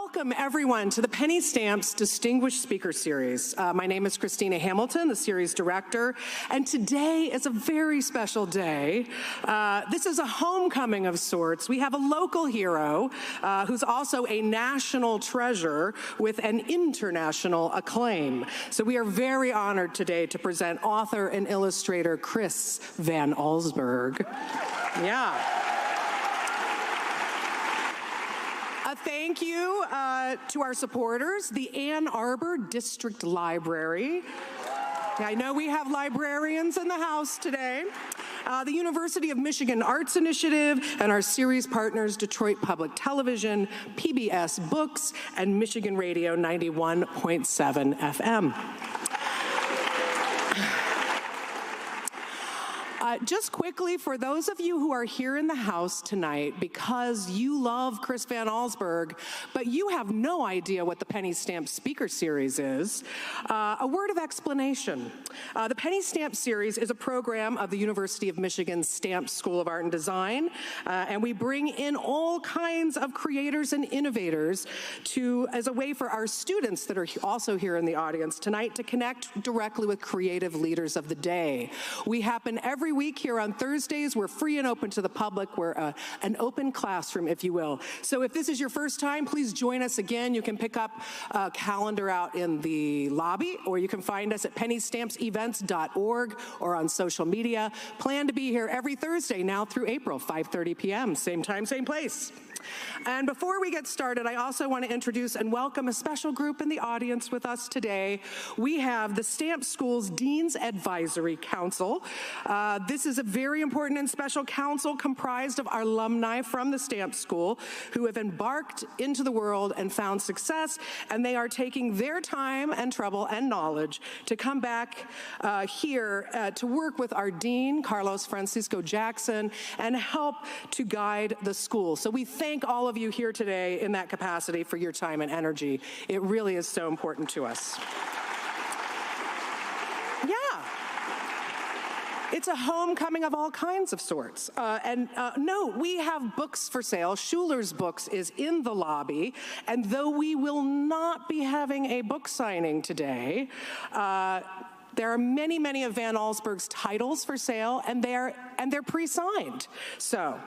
Welcome, everyone, to the Penny Stamps Distinguished Speaker Series. My name is Christina Hamilton, the series director, and today is a very special day. This is a homecoming of sorts. We have a local hero who's also a national treasure with an international acclaim. So we are very honored today to present author and illustrator Chris Van Allsburg. Yeah. Thank you to our supporters, the Ann Arbor District Library. I know we have librarians in the house today. The University of Michigan Arts Initiative, and our series partners, Detroit Public Television, PBS Books, and Michigan Radio 91.7 FM. Just quickly, for those of you who are here in the house tonight because you love Chris Van Allsburg, but you have no idea what the Penny Stamp Speaker Series is, a word of explanation. The Penny Stamp Series is a program of the University of Michigan's Stamp School of Art and Design, and we bring in all kinds of creators and innovators as a way for our students that are also here in the audience tonight to connect directly with creative leaders of the day. We happen every week here on Thursdays. We're free and open to the public. We're an open classroom, if you will. So if this is your first time, please join us again. You can pick up a calendar out in the lobby, or you can find us at pennystampsevents.org or on social media. Plan to be here every Thursday now through April, 5:30 p.m., same time, same place. And before we get started, I also want to introduce and welcome a special group in the audience with us today. We have the Stamp School's Dean's Advisory Council. This is a very important and special council comprised of our alumni from the Stamp School who have embarked into the world and found success, and they are taking their time and trouble and knowledge to come back here to work with our Dean, Carlos Francisco Jackson, and help to guide the school. So we thank all of you here today in that capacity for your time and energy. It really is so important to us. Yeah. It's a homecoming of all kinds of sorts. No, we have books for sale. Schuler's Books is in the lobby, and though we will not be having a book signing today, there are many, many of Van Allsburg's titles for sale, and they're pre-signed. So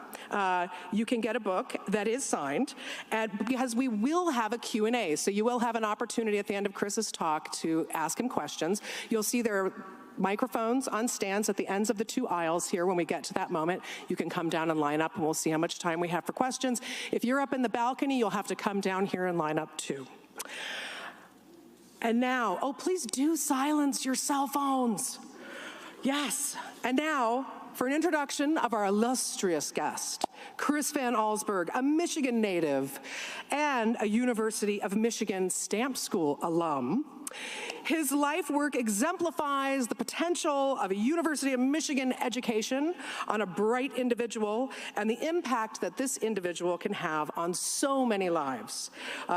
you can get a book that is signed, and because we will have a Q&A, so you will have an opportunity at the end of Chris's talk to ask him questions. You'll see there are microphones on stands at the ends of the two aisles here. When we get to that moment, you can come down and line up, and we'll see how much time we have for questions. If you're up in the balcony, you'll have to come down here and line up too. And now, oh, please do silence your cell phones. Yes. And now, for an introduction of our illustrious guest, Chris Van Allsburg, a Michigan native and a University of Michigan Stamp School alum. His life work exemplifies the potential of a University of Michigan education on a bright individual and the impact that this individual can have on so many lives.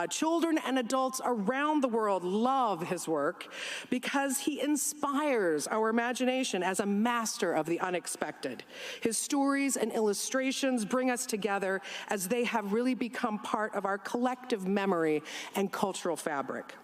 Children and adults around the world love his work because he inspires our imagination as a master of the unexpected. His stories and illustrations bring us together as they have really become part of our collective memory and cultural fabric.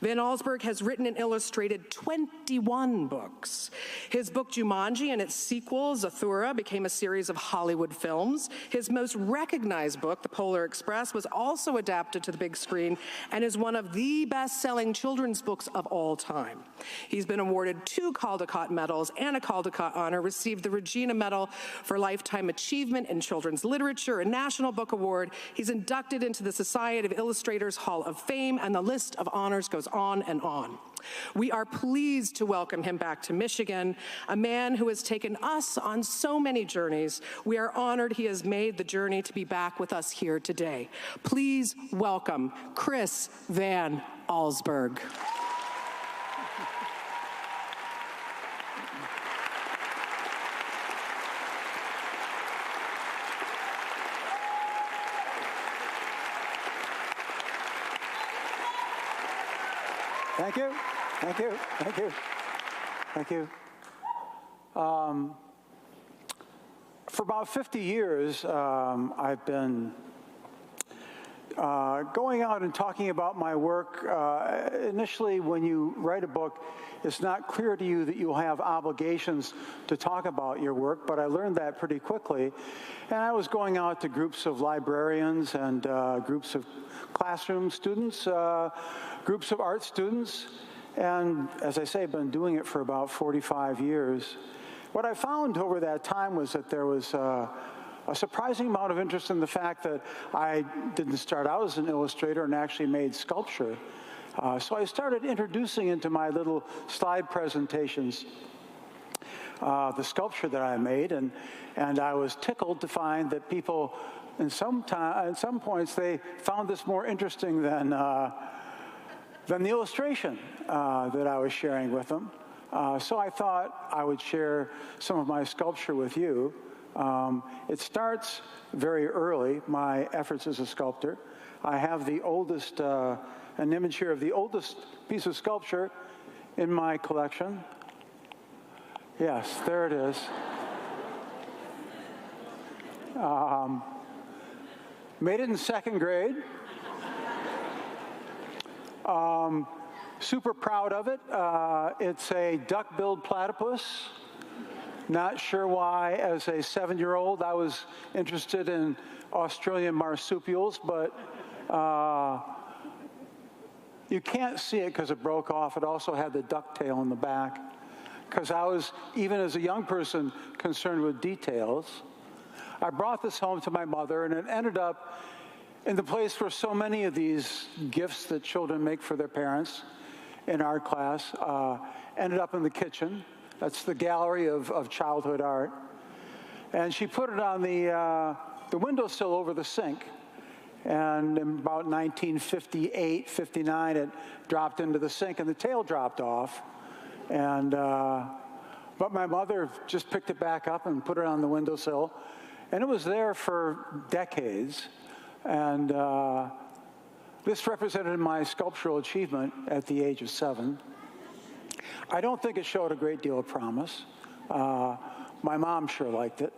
Van Allsburg has written and illustrated 21 books. His book Jumanji and its sequel, Zathura, became a series of Hollywood films. His most recognized book, The Polar Express, was also adapted to the big screen and is one of the best-selling children's books of all time. He's been awarded 2 Caldecott Medals and a Caldecott Honor, received the Regina Medal for Lifetime Achievement in Children's Literature, a National Book Award. He's inducted into the Society of Illustrators Hall of Fame, and the list of honors goes on and on. We are pleased to welcome him back to Michigan, a man who has taken us on so many journeys. We are honored he has made the journey to be back with us here today. Please welcome Chris Van Allsburg. Thank you, thank you, thank you, thank you. For about 50 years, I've been going out and talking about my work, initially when you write a book, it's not clear to you that you'll have obligations to talk about your work, but I learned that pretty quickly. And I was going out to groups of librarians and groups of classroom students, groups of art students, and as I say, I've been doing it for about 45 years. What I found over that time was that there was a surprising amount of interest in the fact that I didn't start out as an illustrator and actually made sculpture. So I started introducing into my little slide presentations the sculpture that I made, and I was tickled to find that people, at some points, they found this more interesting than the illustration that I was sharing with them. So I thought I would share some of my sculpture with you. It starts very early, my efforts as a sculptor. I have the oldest, an image here of the oldest piece of sculpture in my collection. Yes, there it is. Made it in second grade. Super proud of it. It's a duck-billed platypus. Not sure why, as a 7-year-old, I was interested in Australian marsupials, but you can't see it because it broke off. It also had the ducktail in the back, because I was, even as a young person, concerned with details. I brought this home to my mother, and it ended up in the place where so many of these gifts that children make for their parents in art class ended up in the kitchen. That's the gallery of childhood art. And she put it on the windowsill over the sink. And in about 1958, 59, it dropped into the sink and the tail dropped off. And, but my mother just picked it back up and put it on the windowsill. And it was there for decades. And this represented my sculptural achievement at the age of 7. I don't think it showed a great deal of promise. My mom sure liked it.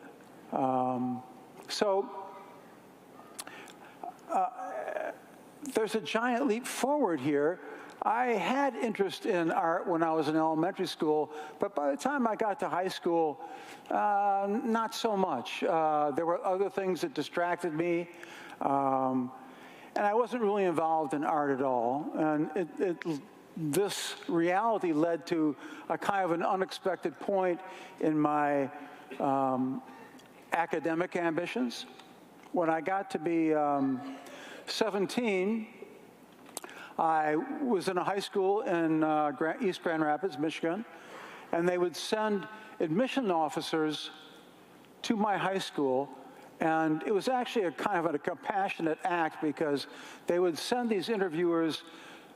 There's a giant leap forward here. I had interest in art when I was in elementary school, but by the time I got to high school, not so much. There were other things that distracted me, and I wasn't really involved in art at all. And this reality led to a kind of an unexpected point in my academic ambitions. When I got to be 17, I was in a high school in East Grand Rapids, Michigan, and they would send admission officers to my high school, and it was actually a kind of a compassionate act because they would send these interviewers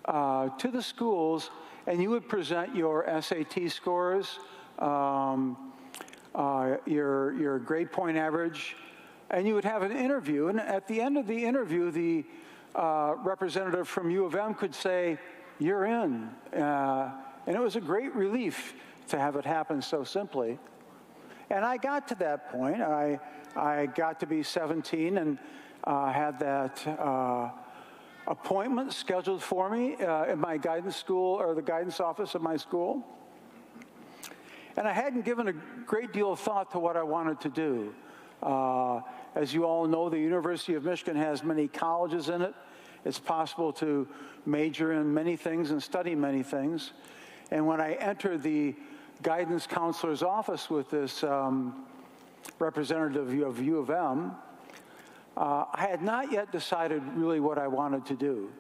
to the schools, and you would present your SAT scores, your grade point average, and you would have an interview. And at the end of the interview, the representative from U of M could say, "You're in." And it was a great relief to have it happen so simply. And I got to that point. I got to be 17 and had that appointment scheduled for me in my guidance school, or the guidance office of my school. And I hadn't given a great deal of thought to what I wanted to do. As you all know, the University of Michigan has many colleges in it. It's possible to major in many things and study many things. And when I entered the guidance counselor's office with this representative of U of M, I had not yet decided really what I wanted to do.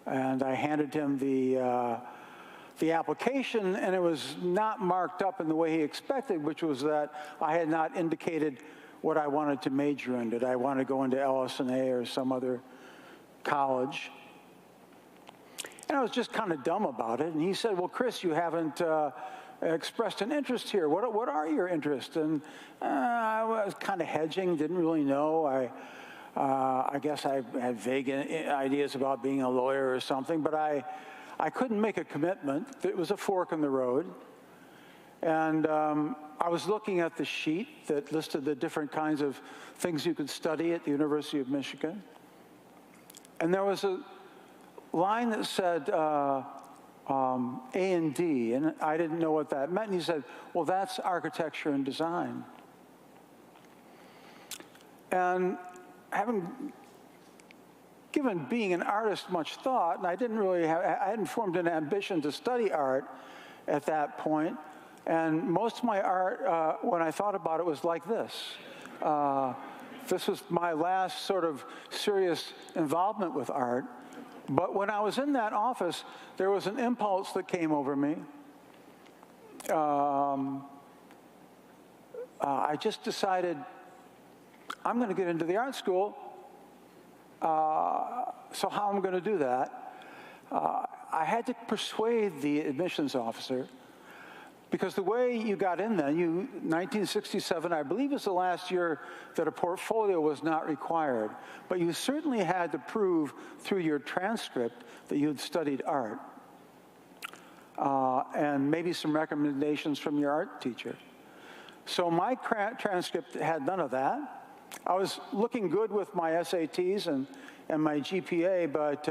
And I handed him the application, and it was not marked up in the way he expected, which was that I had not indicated what I wanted to major in. Did I want to go into LS&A or some other college? And I was just kind of dumb about it. And he said, "Well, Chris, you haven't expressed an interest here. What are your interests?" And I was kind of hedging, didn't really know. I guess I had vague ideas about being a lawyer or something, but I couldn't make a commitment. It was a fork in the road. And I was looking at the sheet that listed the different kinds of things you could study at the University of Michigan. And there was a line that said A and D, and I didn't know what that meant. And he said, well, that's architecture and design. And I haven't given being an artist much thought, and I hadn't formed an ambition to study art at that point. And most of my art, when I thought about it, was like this. This was my last sort of serious involvement with art. But when I was in that office, there was an impulse that came over me. I just decided, I'm going to get into the art school. So how am I going to do that? I had to persuade the admissions officer, because the way you got in then, 1967, I believe, is the last year that a portfolio was not required. But you certainly had to prove through your transcript that you had studied art. And maybe some recommendations from your art teacher. So my transcript had none of that. I was looking good with my SATs and my GPA, but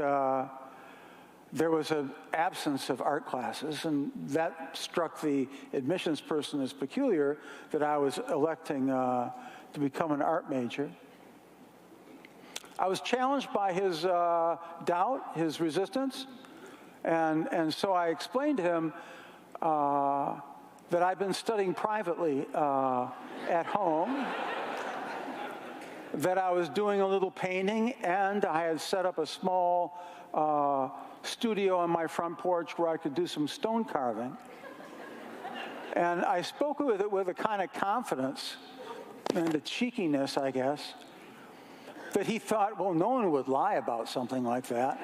there was an absence of art classes, and that struck the admissions person as peculiar, that I was electing to become an art major. I was challenged by his doubt, his resistance, and so I explained to him that I'd been studying privately at home, that I was doing a little painting, and I had set up a small studio on my front porch where I could do some stone carving. And I spoke with it with a kind of confidence and a cheekiness, I guess, that he thought, well, no one would lie about something like that.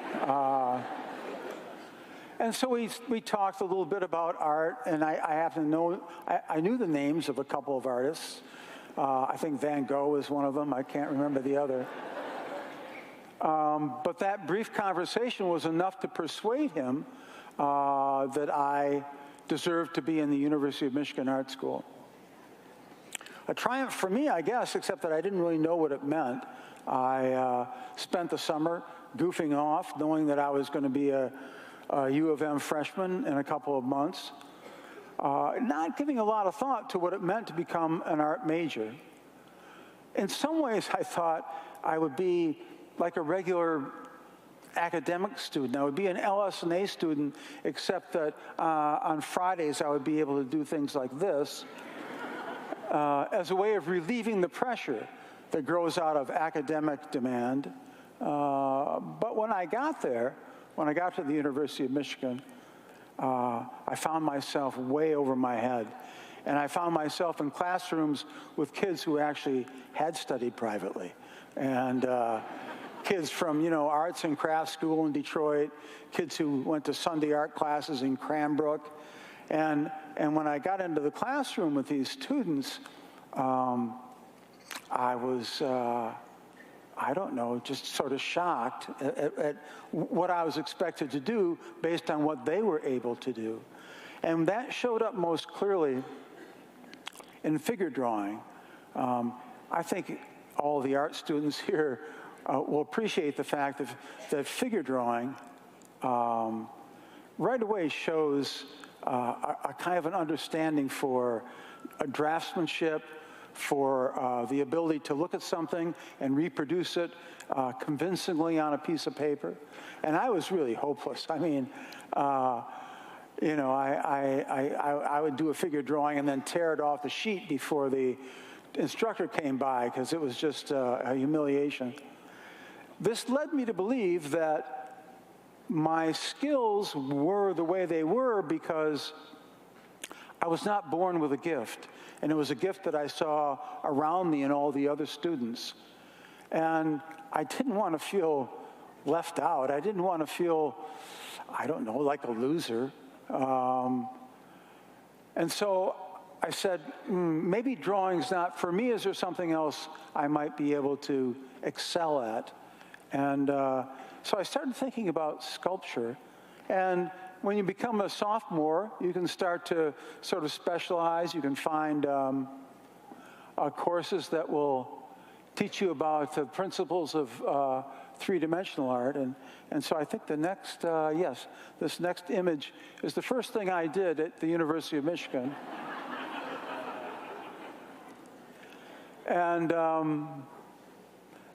And so we talked a little bit about art, and I happen to know, I knew the names of a couple of artists. I think Van Gogh is one of them. I can't remember the other. But that brief conversation was enough to persuade him that I deserved to be in the University of Michigan Art School. A triumph for me, I guess, except that I didn't really know what it meant. I spent the summer goofing off, knowing that I was going to be a U of M freshman in a couple of months, not giving a lot of thought to what it meant to become an art major. In some ways, I thought I would be like a regular academic student. I would be an LS&A student, except that on Fridays I would be able to do things like this as a way of relieving the pressure that grows out of academic demand. But when I got there, when I got to the University of Michigan, I found myself way over my head. And I found myself in classrooms with kids who actually had studied privately. And kids from, arts and crafts school in Detroit, kids who went to Sunday art classes in Cranbrook. And when I got into the classroom with these students, I was, I don't know, just sort of shocked at what I was expected to do based on what they were able to do. And that showed up most clearly in figure drawing. I think all the art students here will appreciate the fact that figure drawing right away shows a kind of an understanding for draftsmanship, for the ability to look at something and reproduce it convincingly on a piece of paper. And I was really hopeless. I mean, I would do a figure drawing and then tear it off the sheet before the instructor came by, because it was just a humiliation. This led me to believe that my skills were the way they were because I was not born with a gift. And it was a gift that I saw around me and all the other students. And I didn't want to feel left out. I didn't want to feel, I don't know, like a loser. And so I said, maybe drawing's not for me. Is there something else I might be able to excel at? And so I started thinking about sculpture. And when you become a sophomore, you can start to sort of specialize. You can find courses that will teach you about the principles of three-dimensional art. And so I think the next, yes, this next image is the first thing I did at the University of Michigan. And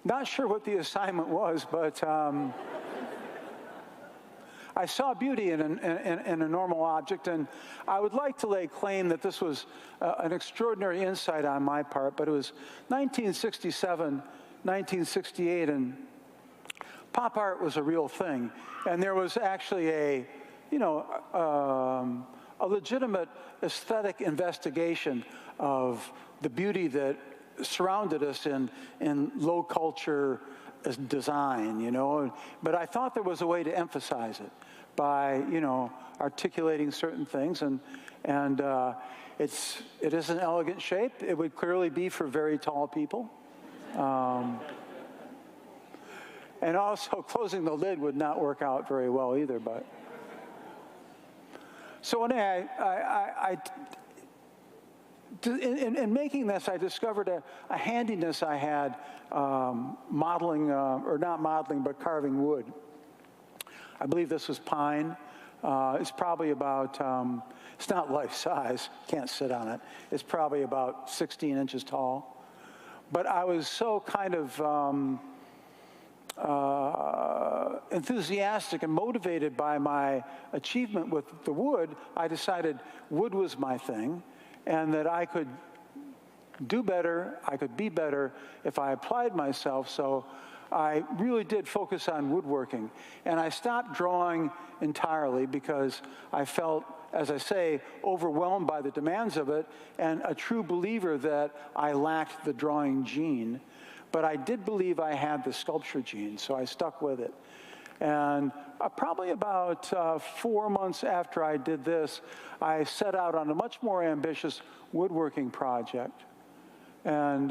not sure what the assignment was, but I saw beauty in a normal object, and I would like to lay claim that this was an extraordinary insight on my part, but it was 1967, 1968, and pop art was a real thing. And there was actually a legitimate aesthetic investigation of the beauty that surrounded us in low culture design, but I thought there was a way to emphasize it by, articulating certain things, and it is an elegant shape. It would clearly be for very tall people, and also closing the lid would not work out very well either. But so anyway, in making this, I discovered a handiness I had modeling, or not modeling, but carving wood. I believe this was pine. It's probably about, it's not life size, can't sit on it. It's probably about 16 inches tall. But I was so kind of enthusiastic and motivated by my achievement with the wood, I decided wood was my thing, and that I could do better, I could be better if I applied myself. So I really did focus on woodworking. And I stopped drawing entirely because I felt, as I say, overwhelmed by the demands of it, and a true believer that I lacked the drawing gene. But I did believe I had the sculpture gene, so I stuck with it. And probably about 4 months after I did this, I set out on a much more ambitious woodworking project. And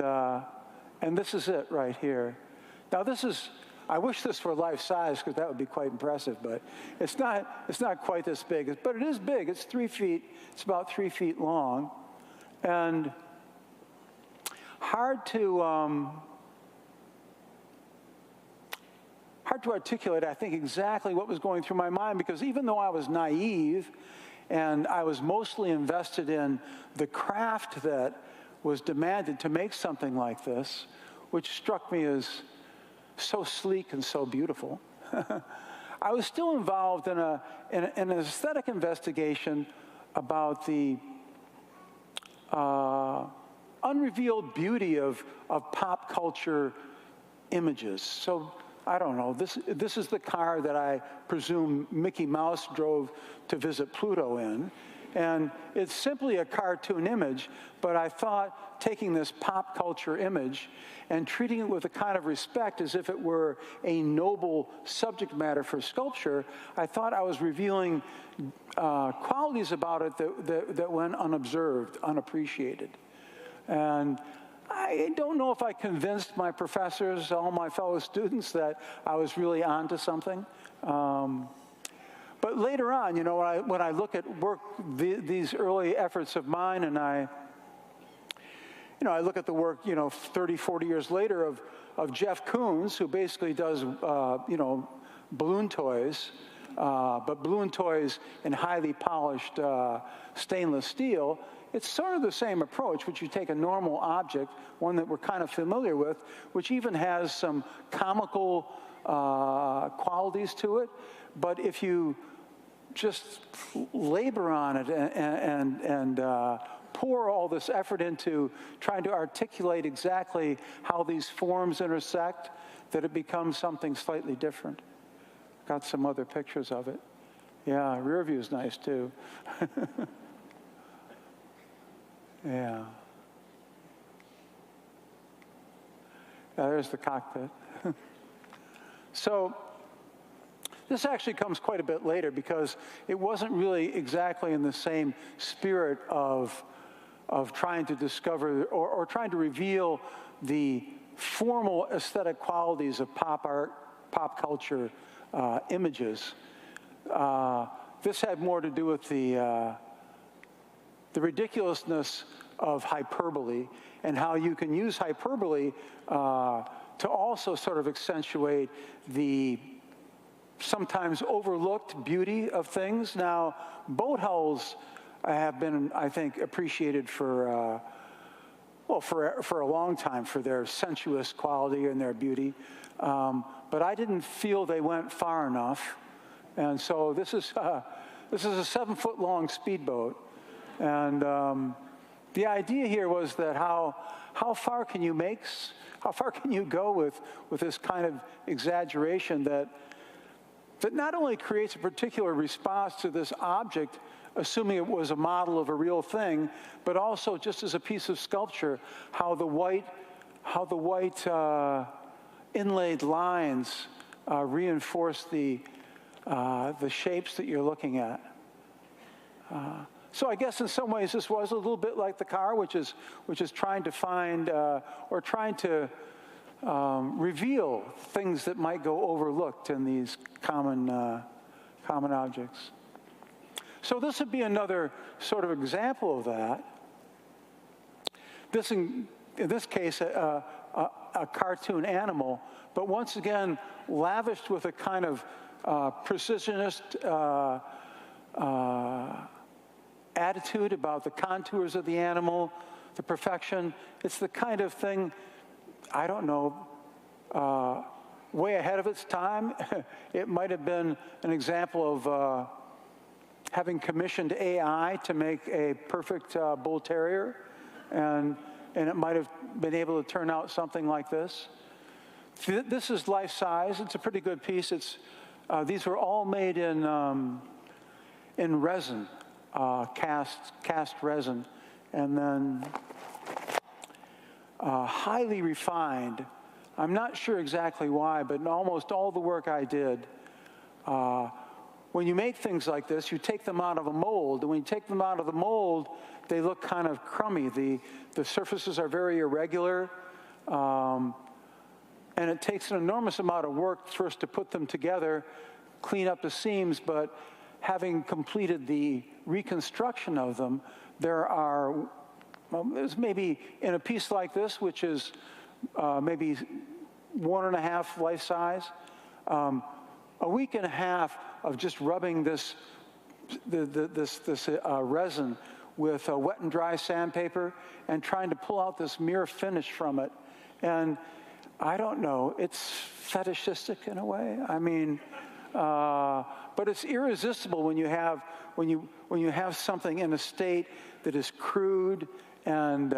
this is it right here. Now this is, I wish this were life size because that would be quite impressive, but it's not quite this big. But it is big. It's 3 feet. It's about 3 feet long. And hard to articulate, I think, exactly what was going through my mind, because even though I was naive and I was mostly invested in the craft that was demanded to make something like this, which struck me as so sleek and so beautiful, I was still involved in an aesthetic investigation about the unrevealed beauty of pop culture images. So I don't know, this is the car that I presume Mickey Mouse drove to visit Pluto in. And it's simply a cartoon image, but I thought taking this pop culture image and treating it with a kind of respect as if it were a noble subject matter for sculpture, I thought I was revealing qualities about it that went unobserved, unappreciated. And I don't know if I convinced my professors, all my fellow students, that I was really onto something. But later on, when I look at these early efforts of mine, and I look at the work, 30, 40 years later of Jeff Koons, who basically does, balloon toys, but balloon toys in highly polished stainless steel. It's sort of the same approach, which you take a normal object, one that we're kind of familiar with, which even has some comical qualities to it. But if you just labor on it and pour all this effort into trying to articulate exactly how these forms intersect, that it becomes something slightly different. Got some other pictures of it. Yeah, rear view is nice too. Yeah. There's the cockpit. So this actually comes quite a bit later, because it wasn't really exactly in the same spirit of trying to discover or trying to reveal the formal aesthetic qualities of pop art, pop culture images. This had more to do with the ridiculousness of hyperbole, and how you can use hyperbole to to also sort of accentuate the sometimes overlooked beauty of things. Now, boat hulls have been, I think, appreciated for a long time for their sensuous quality and their beauty. But I didn't feel they went far enough. And so this is a 7-foot-long speedboat. And the idea here was that how far can you go with this kind of exaggeration that not only creates a particular response to this object, assuming it was a model of a real thing, but also just as a piece of sculpture, how the white inlaid lines reinforce the shapes that you're looking at. So I guess in some ways this was a little bit like the car, which is trying to find or trying to reveal things that might go overlooked in these common objects. So this would be another sort of example of that. In this case, a cartoon animal, but once again, lavished with a kind of precisionist attitude about the contours of the animal, the perfection. It's the kind of thing, I don't know, way ahead of its time. It might have been an example of having commissioned AI to make a perfect bull terrier, and it might have been able to turn out something like this. This is life size. It's a pretty good piece. These were all made in resin, cast resin, and then highly refined. I'm not sure exactly why, but in almost all the work I did, when you make things like this, you take them out of a mold, and when you take them out of the mold, they look kind of crummy. The surfaces are very irregular, and it takes an enormous amount of work first to put them together, clean up the seams, but having completed the reconstruction of them, there's maybe in a piece like this, which is maybe 1.5 life size, a week and a half of just rubbing this resin with wet and dry sandpaper and trying to pull out this mere finish from it. And I don't know, it's fetishistic in a way. I mean, but it's irresistible when you have something in a state that is crude and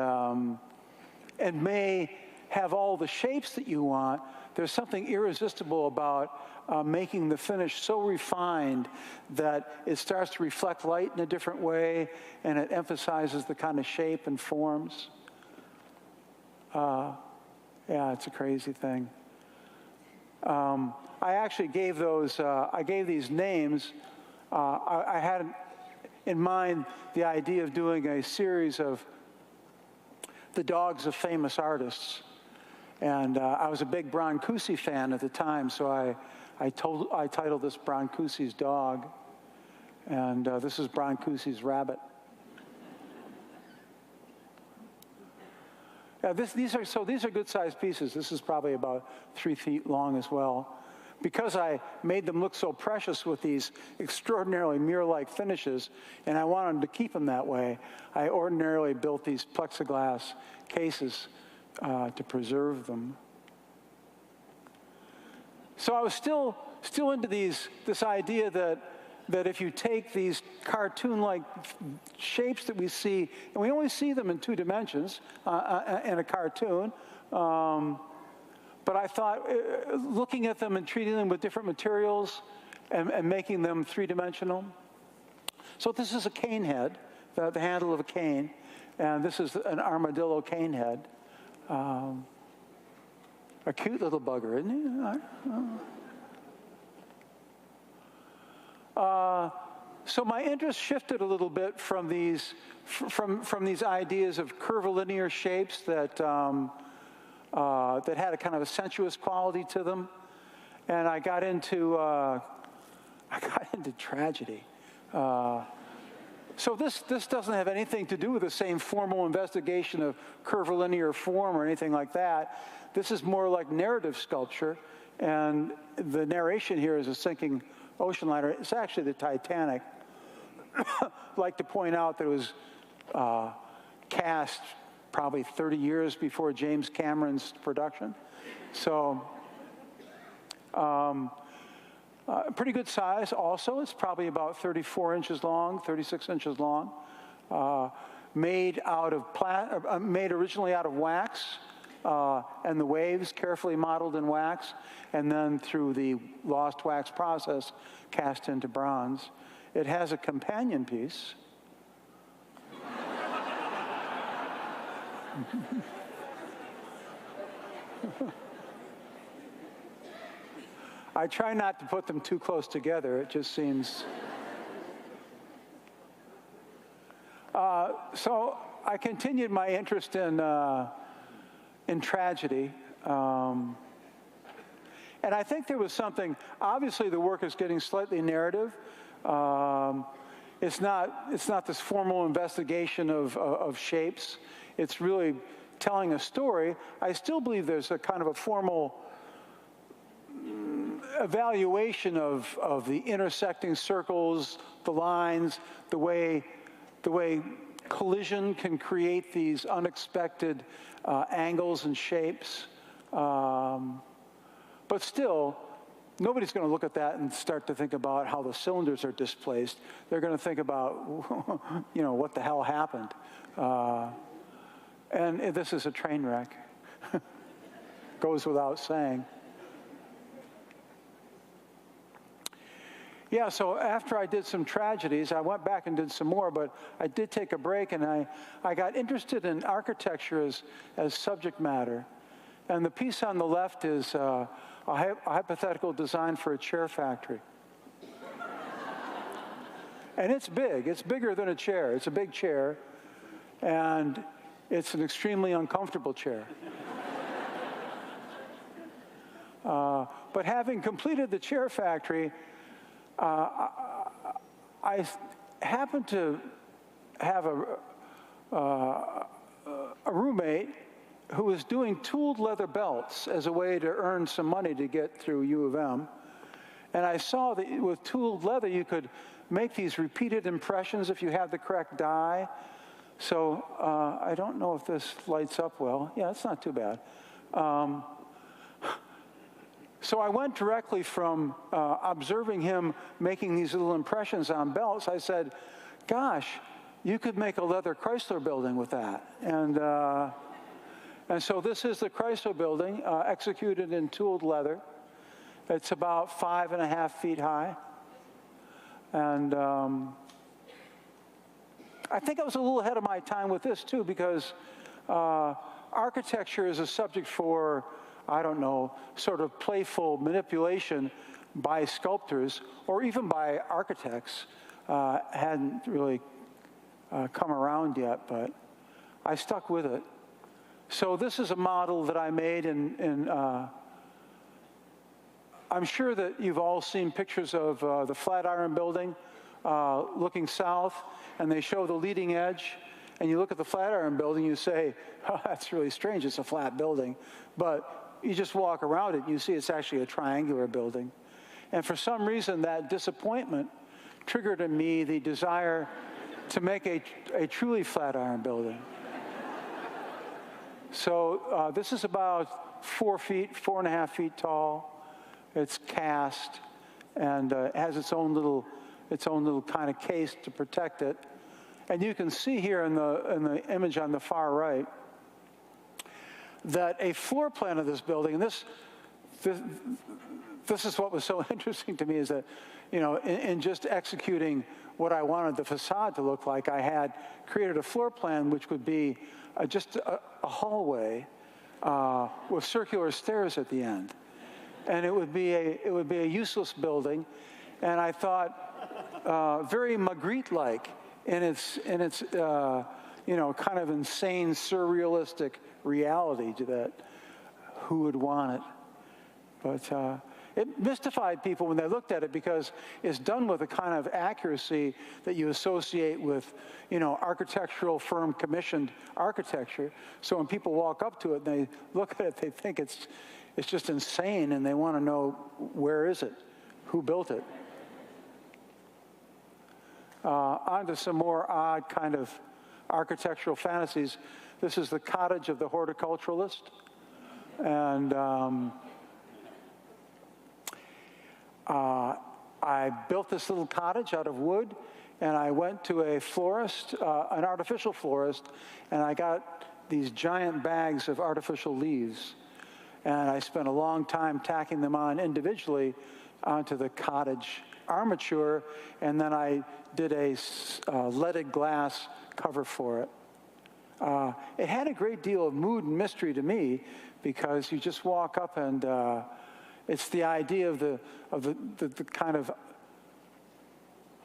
may have all the shapes that you want. There's something irresistible about making the finish so refined that it starts to reflect light in a different way, and it emphasizes the kind of shape and forms. Yeah, it's a crazy thing. I actually gave these names. I had in mind the idea of doing a series of the dogs of famous artists. And I was a big Brancusi fan at the time, so I titled this Brancusi's dog. And this is Brancusi's rabbit. Yeah, these are good-sized pieces. This is probably about 3 feet long as well. Because I made them look so precious with these extraordinarily mirror-like finishes, and I wanted to keep them that way, I ordinarily built these plexiglass cases to preserve them. So I was still into this idea that if you take these cartoon-like shapes that we see, and we only see them in 2 dimensions in a cartoon, but I thought looking at them and treating them with different materials and making them 3-dimensional. So this is a cane head, the handle of a cane, and this is an armadillo cane head. A cute little bugger, isn't he? So my interest shifted a little bit from these ideas of curvilinear shapes that had a kind of a sensuous quality to them, and I got into tragedy. So this doesn't have anything to do with the same formal investigation of curvilinear form or anything like that. This is more like narrative sculpture, and the narration here is a sinking ocean liner. It's actually the Titanic. I'd like to point out that it was cast probably 30 years before James Cameron's production. So pretty good size also. It's probably about 34 inches long, 36 inches long. Made originally out of wax, and the waves carefully modeled in wax, and then through the lost wax process, cast into bronze. It has a companion piece. I try not to put them too close together. It just seems. So I continued my interest in tragedy. And I think there was something, obviously the work is getting slightly narrative. It's not this formal investigation of shapes. It's really telling a story. I still believe there's a kind of a formal evaluation of the intersecting circles, the lines, the way collision can create these unexpected angles and shapes. But still, nobody's going to look at that and start to think about how the cylinders are displaced. They're going to think about, what the hell happened. And this is a train wreck. Goes without saying. Yeah, so after I did some tragedies, I went back and did some more, but I did take a break, and I got interested in architecture as subject matter. And the piece on the left is a hypothetical design for a chair factory. And it's big. It's bigger than a chair. It's a big chair, and it's an extremely uncomfortable chair. But having completed the chair factory, I happened to have a roommate who was doing tooled leather belts as a way to earn some money to get through U of M. And I saw that with tooled leather, you could make these repeated impressions if you had the correct die. So I don't know if this lights up well. Yeah, it's not too bad. So I went directly from observing him making these little impressions on belts. I said, gosh, you could make a leather Chrysler building with that. And so this is the Chrysler building, executed in tooled leather. It's about 5.5 feet high. And I think I was a little ahead of my time with this, too, because architecture is a subject for, I don't know, sort of playful manipulation by sculptors or even by architects. Hadn't really come around yet, but I stuck with it. So this is a model that I made in I'm sure that you've all seen pictures of the Flatiron Building looking south, and they show the leading edge. And you look at the Flatiron Building, you say, oh, that's really strange, it's a flat building. But you just walk around it, and you see it's actually a triangular building. And for some reason, that disappointment triggered in me the desire to make a truly Flatiron building. So this is about 4 feet, 4.5 feet tall. It's cast, and it has its own little kind of case to protect it. And you can see here in the image on the far right that a floor plan of this building, and this is what was so interesting to me, is that, in just executing what I wanted the facade to look like, I had created a floor plan which would be just a hallway with circular stairs at the end. And it would be a useless building, and I thought very Magritte-like in its kind of insane, surrealistic reality to that. Who would want it? But it mystified people when they looked at it because it's done with a kind of accuracy that you associate with, architectural firm commissioned architecture. So when people walk up to it and they look at it, they think it's just insane, and they want to know, where is it? Who built it? On to some more odd kind of architectural fantasies. This is the cottage of the horticulturalist. And I built this little cottage out of wood, and I went to a florist, an artificial florist, and I got these giant bags of artificial leaves. And I spent a long time tacking them on individually onto the cottage armature, and then I did a leaded glass cover for it. It had a great deal of mood and mystery to me, because you just walk up and it's the idea of the kind of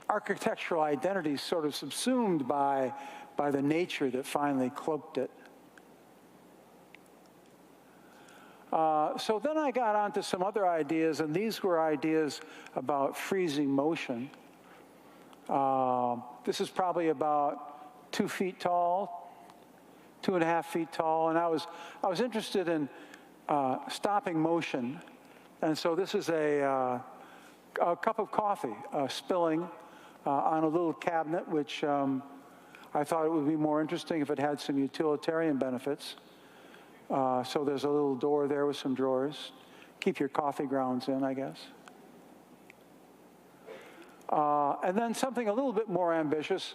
architectural identity sort of subsumed by the nature that finally cloaked it. So then I got onto some other ideas, and these were ideas about freezing motion. This is probably about 2 feet tall, 2.5 feet tall, and I was interested in stopping motion. And so this is a cup of coffee spilling on a little cabinet, which I thought it would be more interesting if it had some utilitarian benefits. So there's a little door there with some drawers. Keep your coffee grounds in, I guess. And then something a little bit more ambitious.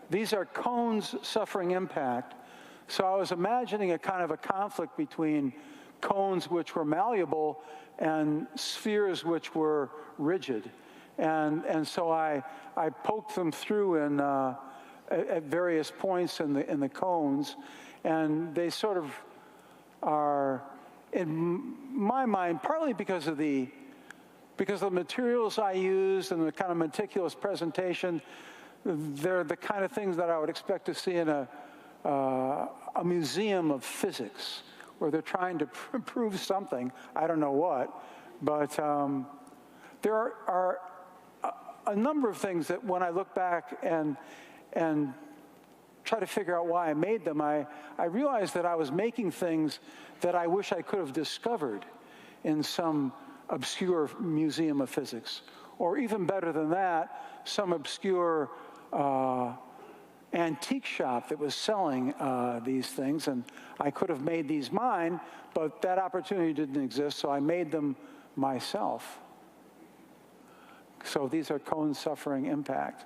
These are cones suffering impact. So I was imagining a kind of a conflict between cones which were malleable and spheres which were rigid. And so I poked them through at various points in the cones, and they sort of are, in my mind, partly because of the materials I used and the kind of meticulous presentation. They're the kind of things that I would expect to see in a museum of physics, where they're trying to prove something. I don't know what, but there are a number of things that when I look back and try to figure out why I made them, I realized that I was making things that I wish I could have discovered in some obscure museum of physics. Or even better than that, some obscure antique shop that was selling these things, and I could have made these mine, but that opportunity didn't exist, so I made them myself. So these are cones suffering impact.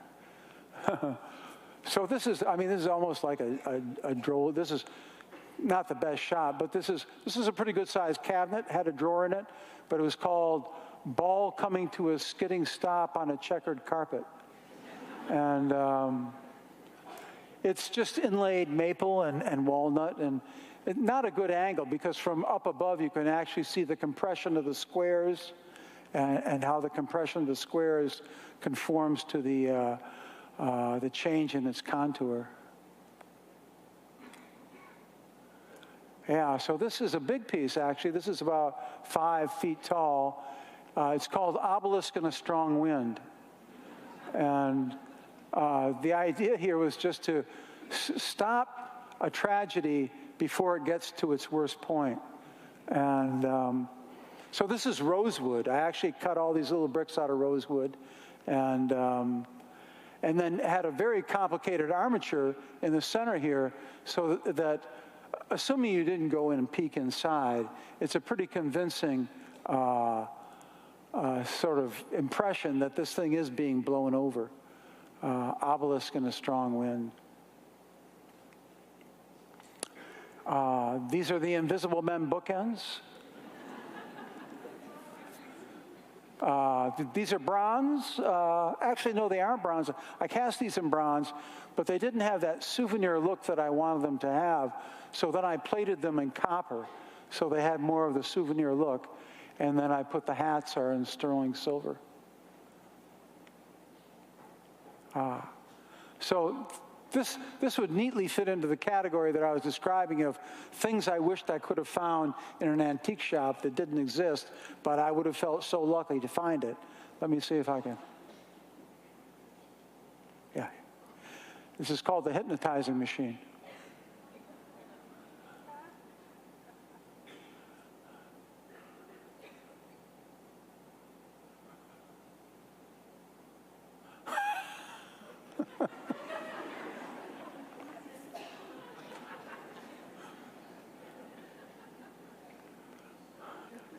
So this is almost like a droll. This is not the best shot, but this is a pretty good sized cabinet, had a drawer in it, but it was called Ball Coming to a Skidding Stop on a Checkered Carpet. And it's just inlaid maple and walnut, and not a good angle, because from up above you can actually see the compression of the squares and how the compression of the squares conforms to the change in its contour. Yeah, so this is a big piece, actually. This is about 5 feet tall. It's called Obelisk in a Strong Wind. And the idea here was just to stop a tragedy before it gets to its worst point. And so this is rosewood. I actually cut all these little bricks out of rosewood, and then had a very complicated armature in the center here, so that, assuming you didn't go in and peek inside, it's a pretty convincing sort of impression that this thing is being blown over. Obelisk in a strong wind. These are the Invisible Men bookends. These are bronze. Actually, no, they aren't bronze. I cast these in bronze, but they didn't have that souvenir look that I wanted them to have, so then I plated them in copper, so they had more of the souvenir look, and then I put the hats are in sterling silver. So This would neatly fit into the category that I was describing of things I wished I could have found in an antique shop that didn't exist, but I would have felt so lucky to find it. Let me see if I can. Yeah. This is called the hypnotizing machine.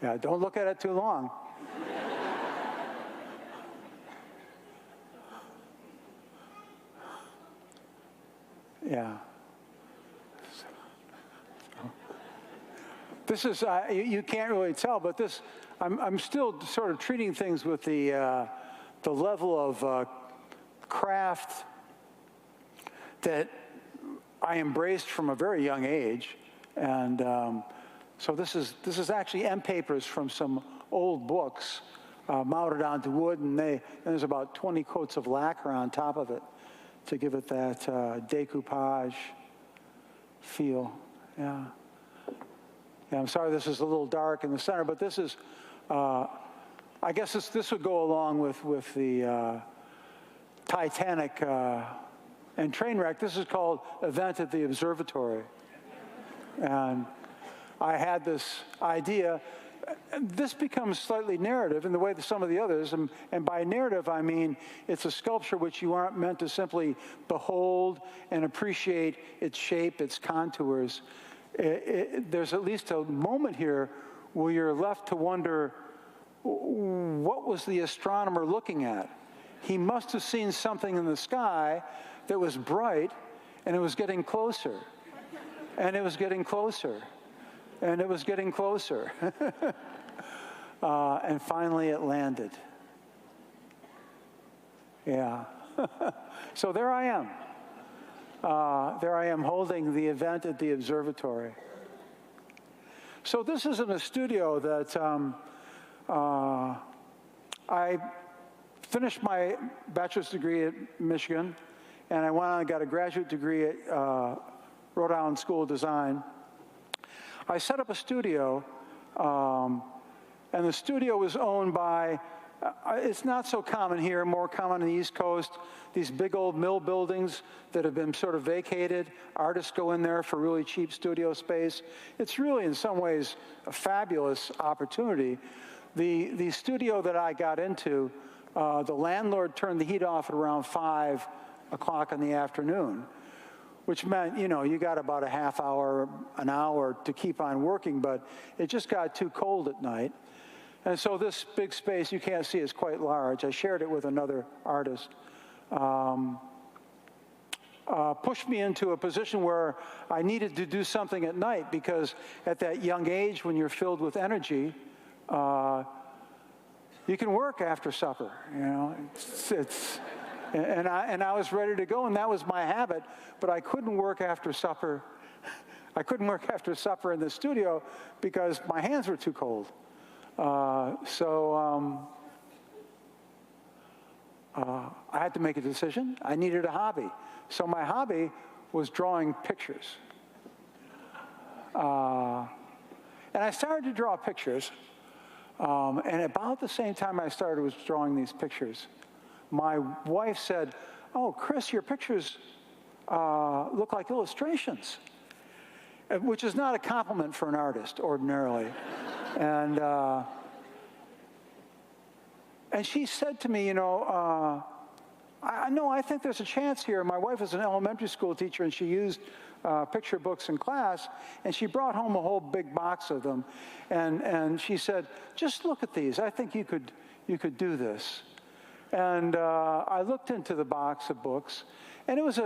Yeah, don't look at it too long. Yeah. This is, you can't really tell, but this, I'm still sort of treating things with the level of craft that I embraced from a very young age. And so this is actually end papers from some old books mounted onto wood, and there's about 20 coats of lacquer on top of it to give it that decoupage feel. Yeah. Yeah, I'm sorry this is a little dark in the center, but this is, I guess this would go along with the Titanic and train wreck. This is called Event at the Observatory. And I had this idea. This becomes slightly narrative in the way that some of the others, and by narrative I mean it's a sculpture which you aren't meant to simply behold and appreciate its shape, its contours. There's at least a moment here where you're left to wonder, what was the astronomer looking at? He must have seen something in the sky that was bright, and it was getting closer, and it was getting closer, and it was getting closer. And finally it landed. Yeah. So there I am. There I am holding the event at the observatory. So this is in a studio that I finished my bachelor's degree at Michigan, and I went on and got a graduate degree at Rhode Island School of Design. I set up a studio, and the studio was owned by, it's not so common here, more common on the East Coast, these big old mill buildings that have been sort of vacated. Artists go in there for really cheap studio space. It's really, in some ways, a fabulous opportunity. The studio that I got into, the landlord turned the heat off at around 5 o'clock in the afternoon, which meant, you know, you got about a half hour, an hour to keep on working, but it just got too cold at night. And so this big space, you can't see, is quite large. I shared it with another artist. Pushed me into a position where I needed to do something at night, because at that young age, when you're filled with energy, you can work after supper, you know. And I was ready to go, and that was my habit, but I couldn't work after supper. I couldn't work after supper in the studio because my hands were too cold. I had to make a decision. I needed a hobby. So my hobby was drawing pictures. And I started to draw pictures. And about the same time I started was drawing these pictures, my wife said, "Oh, Chris, your pictures look like illustrations," which is not a compliment for an artist ordinarily. And she said to me, you know, I think there's a chance here. My wife was an elementary school teacher, and she used picture books in class, and she brought home a whole big box of them. And she said, "Just look at these. I think you could do this." And I looked into the box of books, and it was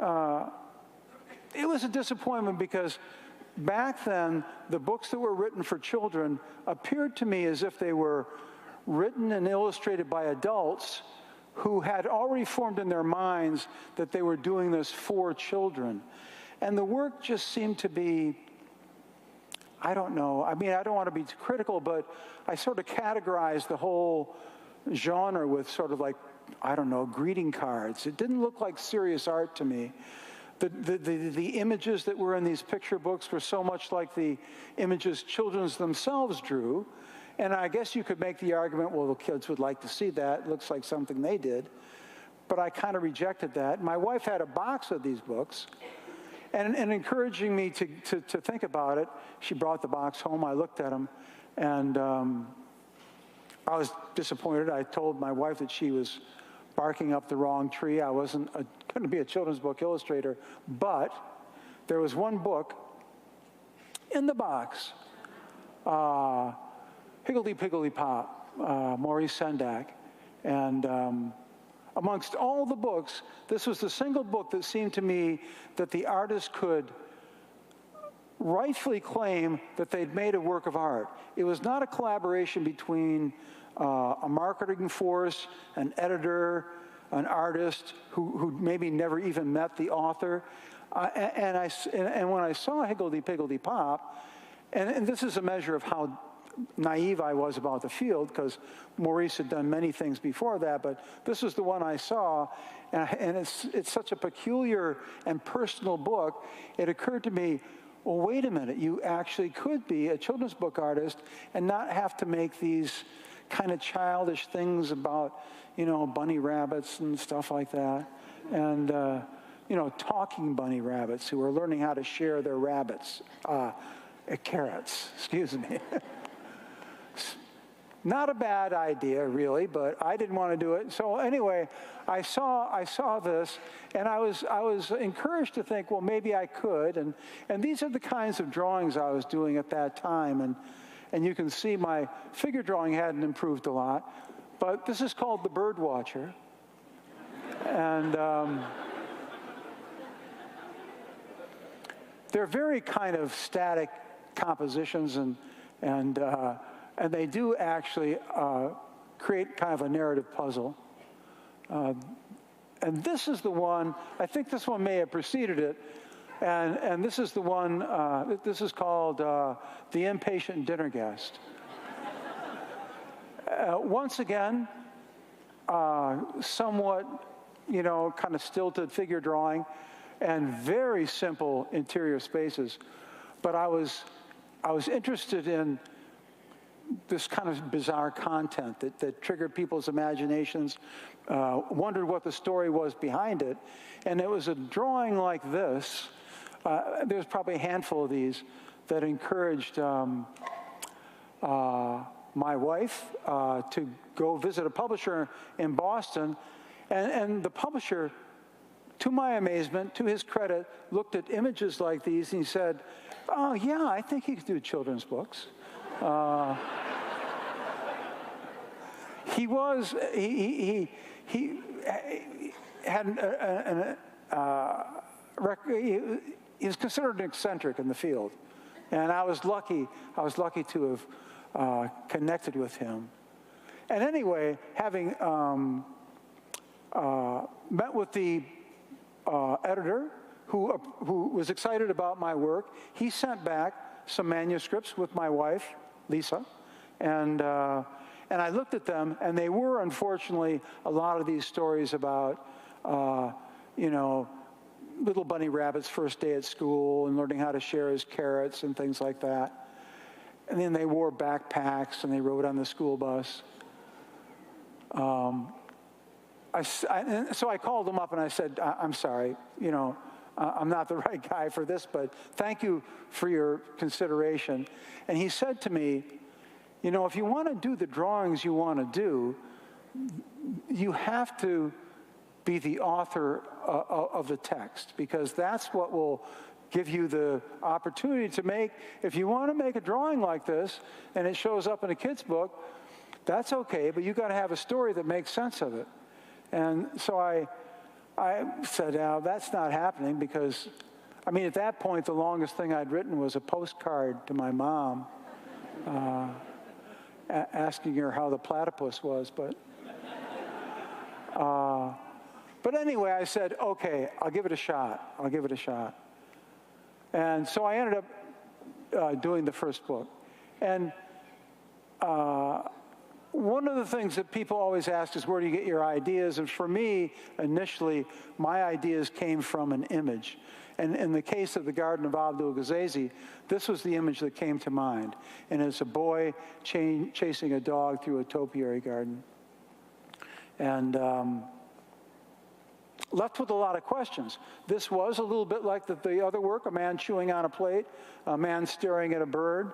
a disappointment, because back then, the books that were written for children appeared to me as if they were written and illustrated by adults who had already formed in their minds that they were doing this for children. And the work just seemed to be, I don't know, I mean, I don't want to be too critical, but I sort of categorized the whole genre with sort of like I don't know, greeting cards. It didn't look like serious art to me. The images that were in these picture books were so much like the images children themselves drew. And I guess you could make the argument, well, the kids would like to see that. It looks like something they did. But I kind of rejected that. My wife had a box of these books. And encouraging me to think about it, she brought the box home. I looked at them. And I was disappointed. I told my wife that she was barking up the wrong tree. I wasn't going to be a children's book illustrator, but there was one book in the box, Higgledy Piggledy Pop, Maurice Sendak, and amongst all the books, this was the single book that seemed to me that the artist could rightfully claim that they'd made a work of art. It was not a collaboration between a marketing force, an editor, an artist who maybe never even met the author. And when I saw Higgledy Piggledy Pop, and this is a measure of how naive I was about the field, because Maurice had done many things before that, but this is the one I saw, and it's such a peculiar and personal book. It occurred to me, well, wait a minute, you actually could be a children's book artist and not have to make these kind of childish things about, you know, bunny rabbits and stuff like that. And, you know, talking bunny rabbits who are learning how to share their carrots, excuse me. Not a bad idea, really, but I didn't want to do it. So anyway, I saw this, and I was encouraged to think, well, maybe I could. And these are the kinds of drawings I was doing at that time. And you can see my figure drawing hadn't improved a lot. But this is called The Bird Watcher. And they're very kind of static compositions, and they do actually create kind of a narrative puzzle. And this is the one, I think this one may have preceded it, and this is the one, this is called The Impatient Dinner Guest. Once again, somewhat, you know, kind of stilted figure drawing and very simple interior spaces. But I was interested in this kind of bizarre content that triggered people's imaginations, wondered what the story was behind it. And it was a drawing like this. There's probably a handful of these that encouraged my wife to go visit a publisher in Boston. And the publisher, to my amazement, to his credit, looked at images like these and he said, oh, yeah, I think he could do children's books. He was considered an eccentric in the field, and I was lucky to have connected with him. And anyway, having met with the editor who was excited about my work, he sent back some manuscripts with my wife, Lisa, and I looked at them, and they were, unfortunately, a lot of these stories about, you know, little bunny rabbit's first day at school and learning how to share his carrots and things like that. And then they wore backpacks and they rode on the school bus. So I called him up and I said, I'm sorry, you know, I'm not the right guy for this, but thank you for your consideration. And he said to me, you know, if you want to do the drawings you want to do, you have to be the author of the text, because that's what will give you the opportunity to make. If you want to make a drawing like this and it shows up in a kid's book, that's okay, but you got to have a story that makes sense of it. And so I said, that's not happening, because, I mean, at that point, the longest thing I'd written was a postcard to my mom asking her how the platypus was. But anyway, I said, okay, I'll give it a shot. And so I ended up doing the first book. And One of the things that people always ask is, where do you get your ideas? And for me, initially, my ideas came from an image. And in the case of the Garden of Abdul Ghazazi, this was the image that came to mind. And it's a boy chasing a dog through a topiary garden. And left with a lot of questions. This was a little bit like the other work, a man chewing on a plate, a man staring at a bird.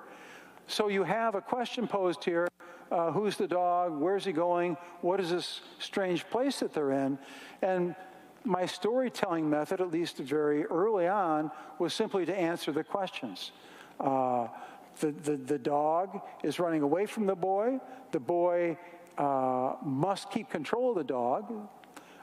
So you have a question posed here. Who's the dog? Where's he going? What is this strange place that they're in? And my storytelling method, at least very early on, was simply to answer the questions. The dog is running away from the boy. The boy must keep control of the dog,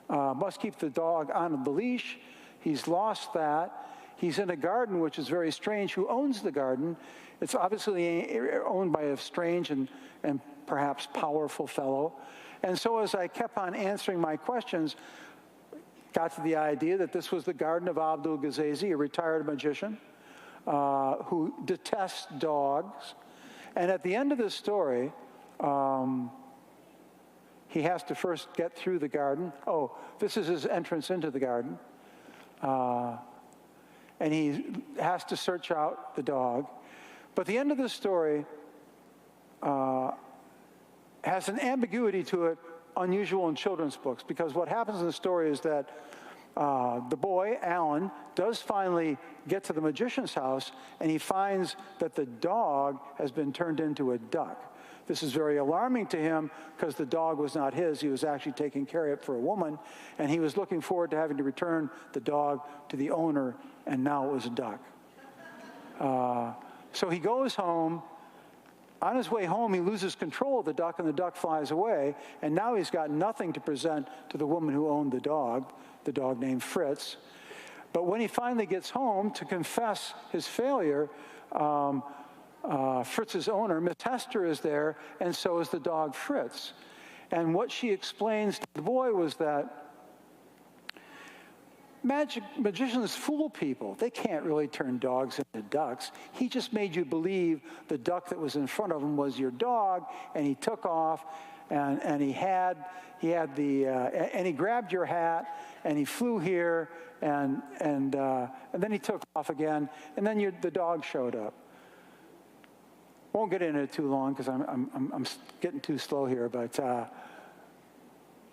must keep the dog on the leash. He's lost that. He's in a garden, which is very strange. Who owns the garden? It's obviously owned by a strange and perhaps powerful fellow. And so as I kept on answering my questions, got to the idea that this was the Garden of Abdul Ghazazi, a retired magician who detests dogs. And at the end of this story, he has to first get through the garden. Oh, this is his entrance into the garden. And he has to search out the dog. But the end of the story has an ambiguity to it unusual in children's books, because what happens in the story is that the boy, Alan, does finally get to the magician's house, and he finds that the dog has been turned into a duck. This is very alarming to him because the dog was not his. He was actually taking care of it for a woman, and he was looking forward to having to return the dog to the owner, and now it was a duck. So he goes home. On his way home, he loses control of the duck, and the duck flies away, and now he's got nothing to present to the woman who owned the dog named Fritz. But when he finally gets home to confess his failure, Fritz's owner, Miss Hester, is there, and so is the dog Fritz. And what she explains to the boy was that magicians fool people. They can't really turn dogs into ducks. He just made you believe the duck that was in front of him was your dog, and he took off, and he grabbed your hat, and he flew here, and then he took off again, and then the dog showed up. Won't get into it too long because I'm getting too slow here, but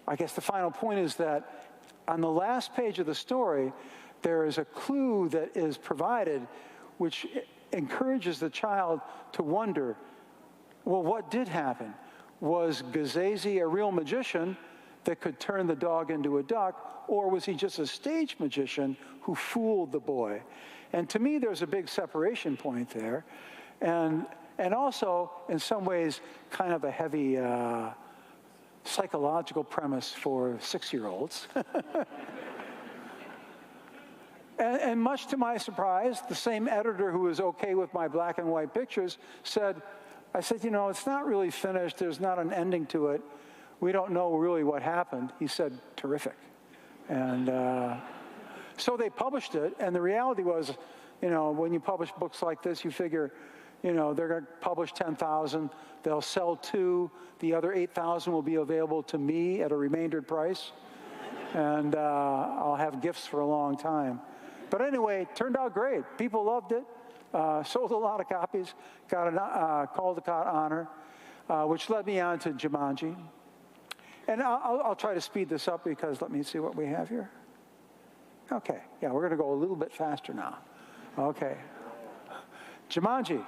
I guess the final point is that on the last page of the story, there is a clue that is provided which encourages the child to wonder, well, what did happen? Was Ghazazi a real magician that could turn the dog into a duck, or was he just a stage magician who fooled the boy? And to me, there's a big separation point there. And also, in some ways, kind of a heavy psychological premise for 6-year-olds. and much to my surprise, the same editor who was okay with my black and white pictures I said, you know, it's not really finished. There's not an ending to it. We don't know really what happened. He said, terrific. And so they published it, and the reality was, you know, when you publish books like this, you figure, you know, they're going to publish 10,000. They'll sell 2. The other 8,000 will be available to me at a remaindered price. And I'll have gifts for a long time. But anyway, it turned out great. People loved it. Sold a lot of copies. Got a Caldecott honor, which led me on to Jumanji. And I'll try to speed this up because let me see what we have here. Okay. Yeah, we're going to go a little bit faster now. Okay. Jumanji.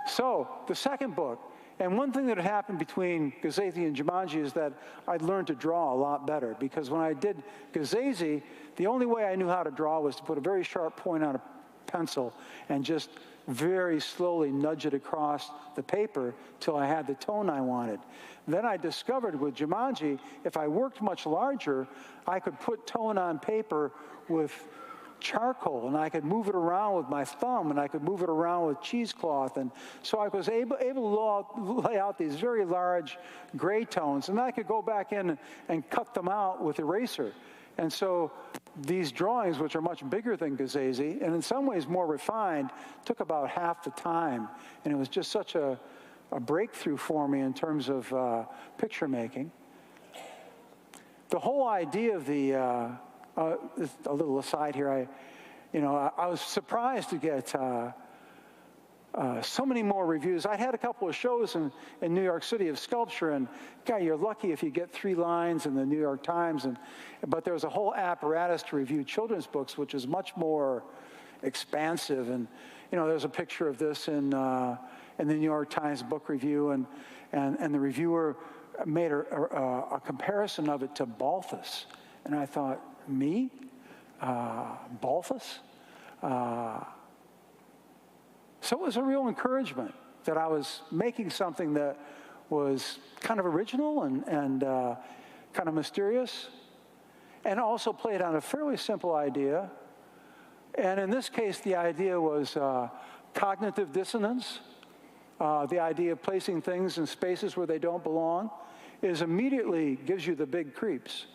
So, the second book, and one thing that had happened between Ghazazi and Jumanji is that I'd learned to draw a lot better, because when I did Ghazazi, the only way I knew how to draw was to put a very sharp point on a pencil and just very slowly nudge it across the paper till I had the tone I wanted. Then I discovered with Jumanji, if I worked much larger, I could put tone on paper with charcoal, and I could move it around with my thumb, and I could move it around with cheesecloth, and so I was able to lay out these very large gray tones, and then I could go back in and cut them out with eraser. And so these drawings, which are much bigger than Ghazazi, and in some ways more refined, took about half the time, and it was just such a a breakthrough for me in terms of picture making. The whole idea of the, a little aside here, I was surprised to get so many more reviews. I had a couple of shows in New York City of sculpture, and God, you're lucky if you get 3 lines in the New York Times. But there was a whole apparatus to review children's books, which is much more expansive. And there's a picture of this in the New York Times book review, and the reviewer made a comparison of it to Balthus, and I thought, me, Balthus. So it was a real encouragement that I was making something that was kind of original and kind of mysterious, and also played on a fairly simple idea. And in this case, the idea was cognitive dissonance. The idea of placing things in spaces where they don't belong immediately gives you the big creeps.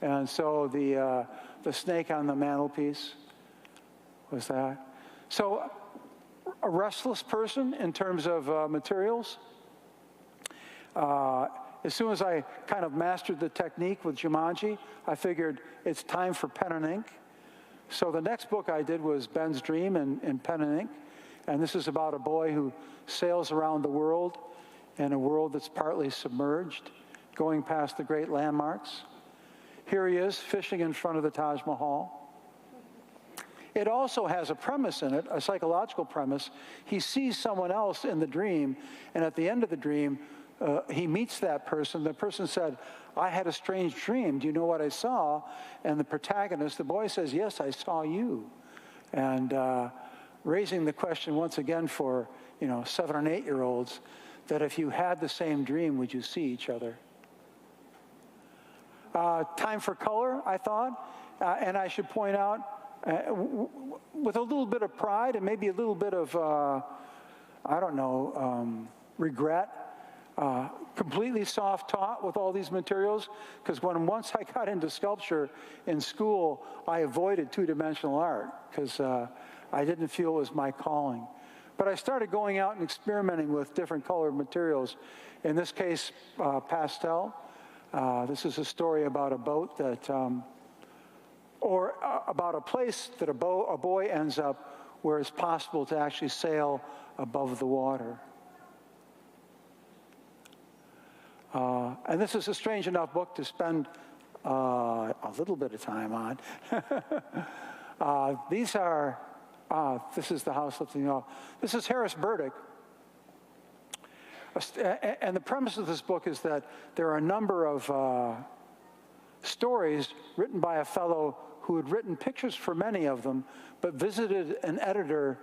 And so the snake on the mantelpiece was that. So a restless person in terms of materials. As soon as I kind of mastered the technique with Jumanji, I figured it's time for pen and ink. So the next book I did was Ben's Dream in pen and ink. And this is about a boy who sails around the world in a world that's partly submerged, going past the great landmarks. Here he is fishing in front of the Taj Mahal. It also has a premise in it, a psychological premise. He sees someone else in the dream, and at the end of the dream, he meets that person. The person said, I had a strange dream. Do you know what I saw? And the protagonist, the boy, says, yes, I saw you. And raising the question once again for 7 and 8-year-olds, that if you had the same dream, would you see each other? Time for color, I thought. And I should point out, with a little bit of pride and maybe a little bit of, regret, completely soft-taught with all these materials, because once I got into sculpture in school, I avoided two-dimensional art because I didn't feel it was my calling. But I started going out and experimenting with different colored materials. In this case, pastel. This is a story about a boat that, or about a place that a boy ends up where it's possible to actually sail above the water. And this is a strange enough book to spend a little bit of time on. This is the house lifting off. This is Harris Burdick. And the premise of this book is that there are a number of stories written by a fellow who had written pictures for many of them, but visited an editor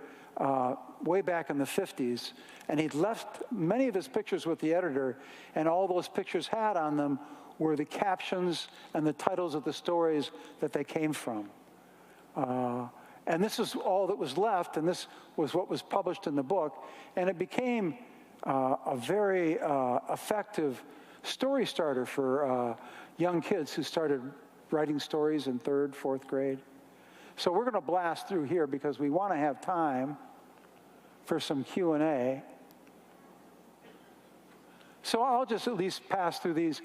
way back in the 50s, and he'd left many of his pictures with the editor, and all those pictures had on them were the captions and the titles of the stories that they came from. And this is all that was left, and this was what was published in the book, and it became a very effective story starter for young kids who started writing stories in 3rd, 4th grade. So we're going to blast through here because we want to have time for some Q&A. So I'll just at least pass through these.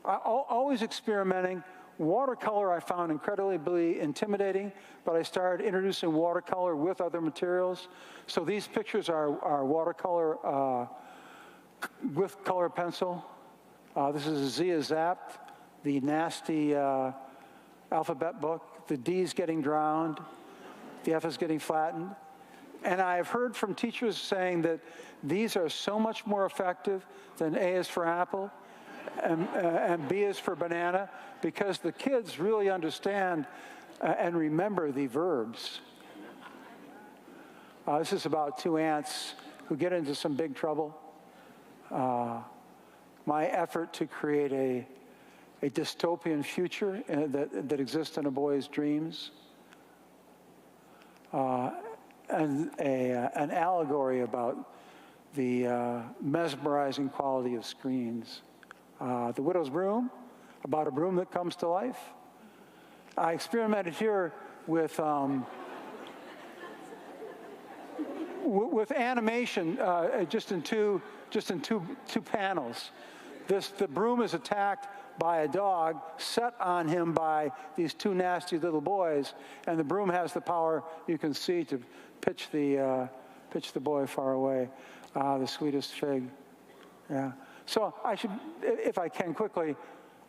Always experimenting. Watercolor I found incredibly intimidating, but I started introducing watercolor with other materials. So these pictures are watercolor with color pencil. This is Zia Zapt, the nasty alphabet book. The D is getting drowned. The F is getting flattened. And I've heard from teachers saying that these are so much more effective than A is for apple and B is for banana, because the kids really understand and remember the verbs. This is about 2 ants who get into some big trouble. My effort to create a dystopian future that exists in a boy's dreams. And an allegory about the mesmerizing quality of screens. The Widow's Broom, about a broom that comes to life. I experimented here with with animation, just in two panels. The broom is attacked by a dog, set on him by these two nasty little boys, and the broom has the power, you can see, to pitch the boy far away. The sweetest fig. Yeah. So I should, if I can quickly,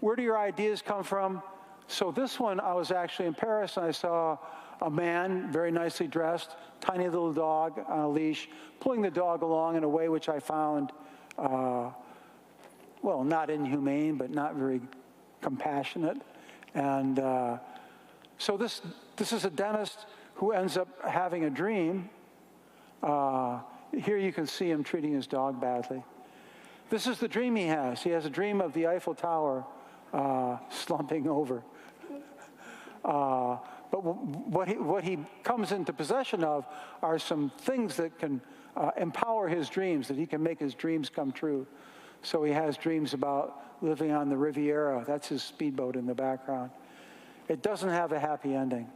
where do your ideas come from? So this one, I was actually in Paris, and I saw a man, very nicely dressed, tiny little dog on a leash, pulling the dog along in a way which I found, well, not inhumane, but not very compassionate. And so this is a dentist who ends up having a dream. Here you can see him treating his dog badly. This is the dream he has. He has a dream of the Eiffel Tower slumping over. But what he comes into possession of are some things that can empower his dreams, that he can make his dreams come true. So he has dreams about living on the Riviera. That's his speedboat in the background. It doesn't have a happy ending.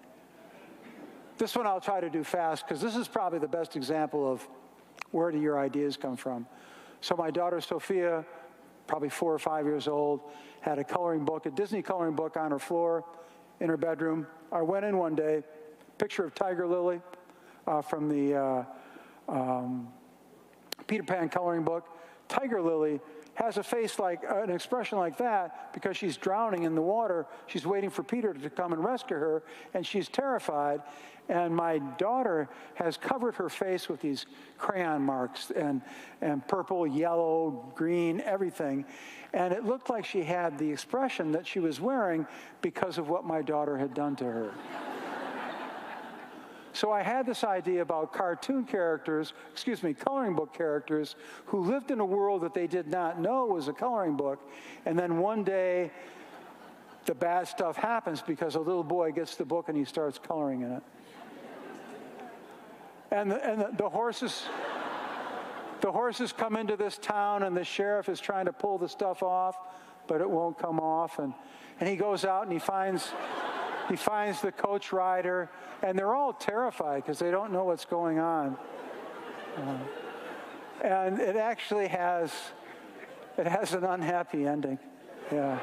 This one I'll try to do fast, because this is probably the best example of where do your ideas come from. So my daughter Sophia, probably 4 or 5 years old, had a coloring book, a Disney coloring book on her floor in her bedroom. I went in one day, picture of Tiger Lily from the Peter Pan coloring book. Tiger Lily has a face like, an expression like that because she's drowning in the water. She's waiting for Peter to come and rescue her, and she's terrified. And my daughter has covered her face with these crayon marks and purple, yellow, green, everything. And it looked like she had the expression that she was wearing because of what my daughter had done to her. So I had this idea about cartoon characters, coloring book characters, who lived in a world that they did not know was a coloring book. And then one day, the bad stuff happens because a little boy gets the book and he starts coloring in it. And the horses come into this town, and the sheriff is trying to pull the stuff off, but it won't come off. And he goes out and he finds the coach rider, and they're all terrified because they don't know what's going on. And it actually has an unhappy ending. Yeah.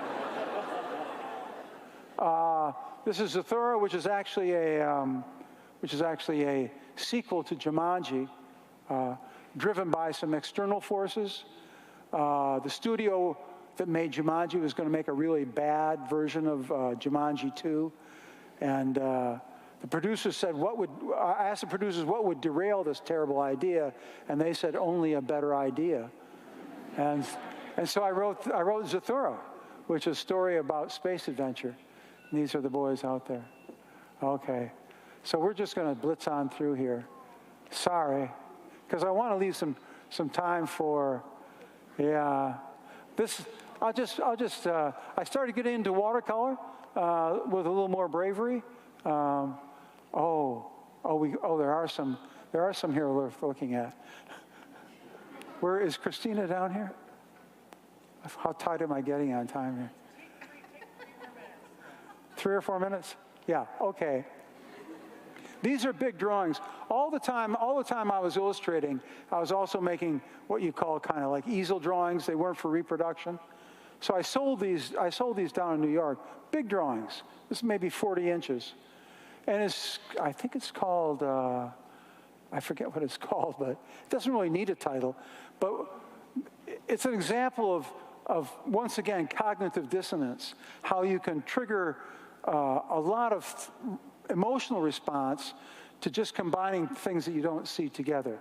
This is Zathura, which is actually a sequel to Jumanji, driven by some external forces. The studio that made Jumanji was going to make a really bad version of Jumanji 2. And the producers said, I asked the producers what would derail this terrible idea, and they said only a better idea. And so I wrote Zathura, which is a story about space adventure. And these are the boys out there. Okay, so we're just going to blitz on through here. Sorry, because I want to leave some time for, yeah. I started getting into watercolor with a little more bravery. There are some here worth looking at. Where is Christina down here? How tight am I getting on time here? 3 or 4 minutes? Yeah, okay. These are big drawings. All the time I was illustrating, I was also making what you call kind of like easel drawings. They weren't for reproduction. So I sold these down in New York. Big drawings. This is maybe 40 inches. And I think it's called, I forget what it's called, but it doesn't really need a title. But it's an example of once again, cognitive dissonance, how you can trigger a lot of emotional response to just combining things that you don't see together,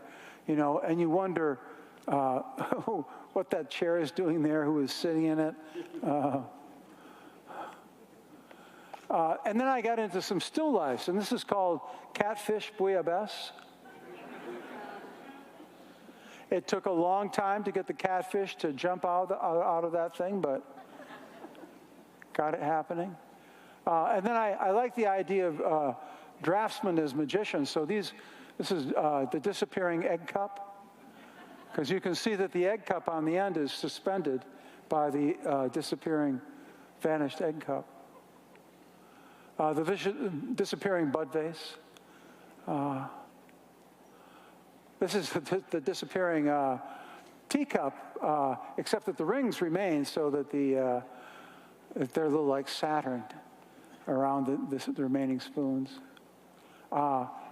and you wonder what that chair is doing there, who is sitting in it. And then I got into some still lifes, and this is called Catfish Bouillabaisse. It took a long time to get the catfish to jump out of that thing, but got it happening. And then I like the idea of draftsmen as magicians. So this is the disappearing egg cup, because you can see that the egg cup on the end is suspended by the disappearing, vanished egg cup. The disappearing bud vase. This is the disappearing teacup, except that the rings remain, so that they're a little like Saturn around the remaining spoons.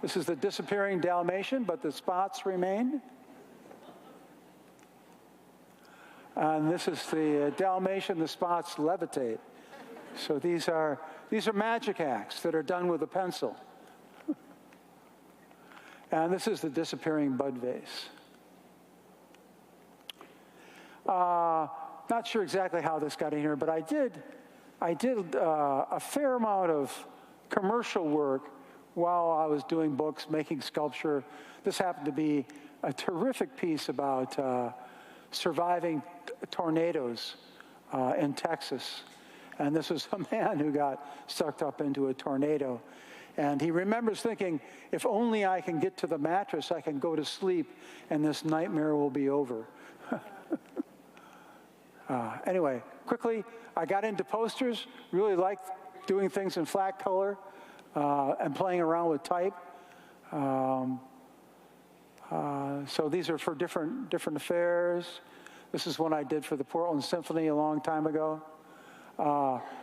This is the disappearing Dalmatian, but the spots remain. And this is the Dalmatian, the spots levitate. So these are magic acts that are done with a pencil. And this is the disappearing bud vase. Not sure exactly how this got in here, but I did a fair amount of commercial work while I was doing books, making sculpture. This happened to be a terrific piece about surviving tornadoes in Texas. And this was a man who got sucked up into a tornado. And he remembers thinking, if only I can get to the mattress, I can go to sleep, and this nightmare will be over. Anyway, quickly, I got into posters, really liked doing things in flat color and playing around with type. So these are for different affairs. This is one I did for the Portland Symphony a long time ago.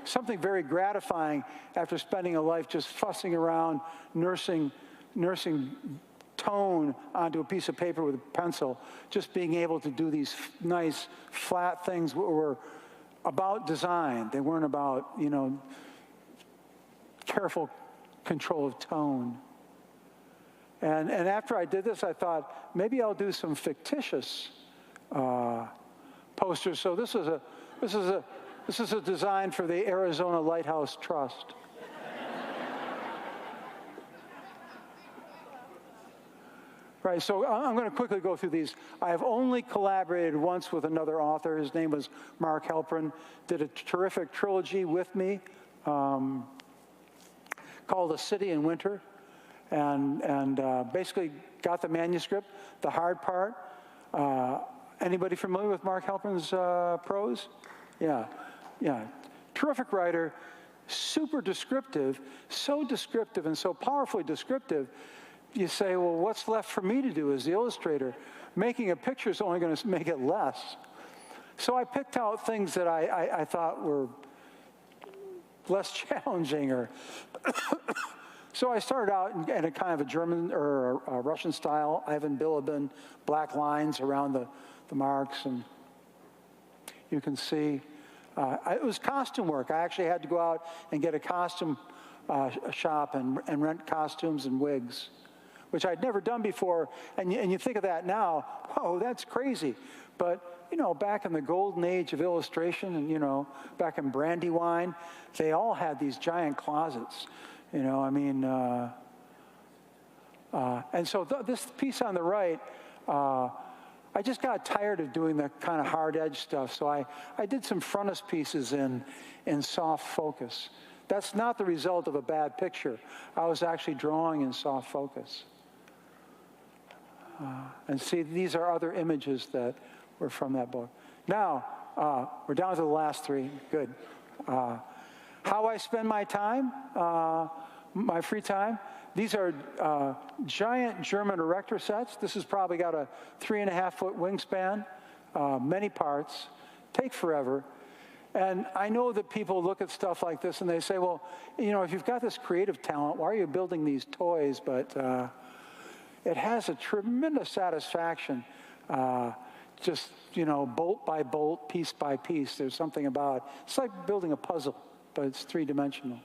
Something very gratifying after spending a life just fussing around, nursing tone onto a piece of paper with a pencil, just being able to do these nice flat things were about design. They weren't about, careful control of tone. And after I did this, I thought, maybe I'll do some fictitious posters. So this is a design for the Arizona Lighthouse Trust. Right, so I'm going to quickly go through these. I have only collaborated once with another author. His name was Mark Halperin. Did a terrific trilogy with me called A City in Winter, and basically got the manuscript. The hard part. Anybody familiar with Mark Halperin's prose? Yeah. Terrific writer, super descriptive, so descriptive and so powerfully descriptive. You say, well, what's left for me to do as the illustrator? Making a picture is only going to make it less. So I picked out things that I thought were less challenging. So I started out in a kind of a German or a Russian style, Ivan Bilibin, black lines around the marks, and you can see it was costume work. I actually had to go out and get a costume shop and rent costumes and wigs, which I'd never done before. And you think of that now, oh, that's crazy. But, back in the golden age of illustration and, back in Brandywine, they all had these giant closets, and so this piece on the right, I just got tired of doing the kind of hard edge stuff. So I did some frontispieces in soft focus. That's not the result of a bad picture. I was actually drawing in soft focus. And see, these are other images that were from that book. Now, we're down to the last three. Good. How I spend my time, my free time. These are giant German erector sets. This has probably got a 3.5-foot wingspan, many parts, take forever. And I know that people look at stuff like this and they say, well, if you've got this creative talent, why are you building these toys? But it has a tremendous satisfaction, just, bolt by bolt, piece by piece. There's something about, it's like building a puzzle, but it's three-dimensional.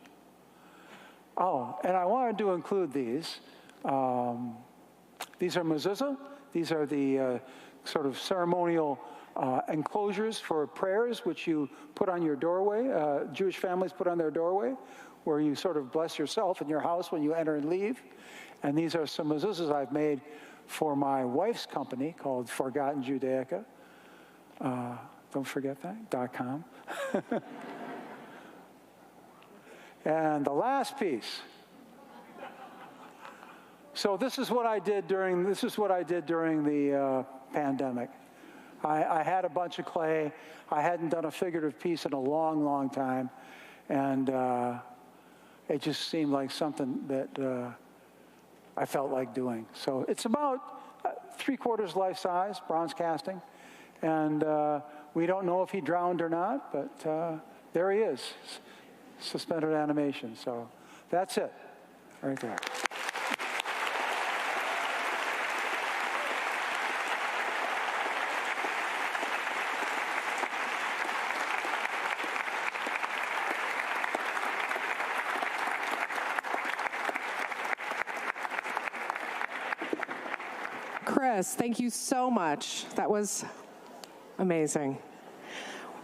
Oh, and I wanted to include these. These are mezuzah. These are the sort of ceremonial enclosures for prayers, which you put on your doorway. Jewish families put on their doorway, where you sort of bless yourself in your house when you enter and leave. And these are some mezuzahs I've made for my wife's company called Forgotten Judaica. Don't forget that, .com. And the last piece. So this is what I did during the pandemic. I had a bunch of clay. I hadn't done a figurative piece in a long, long time, and it just seemed like something that I felt like doing. So it's about 3/4 life size, bronze casting. And we don't know if he drowned or not, but there he is, suspended animation. So that's it, right there. Chris, thank you so much. That was amazing.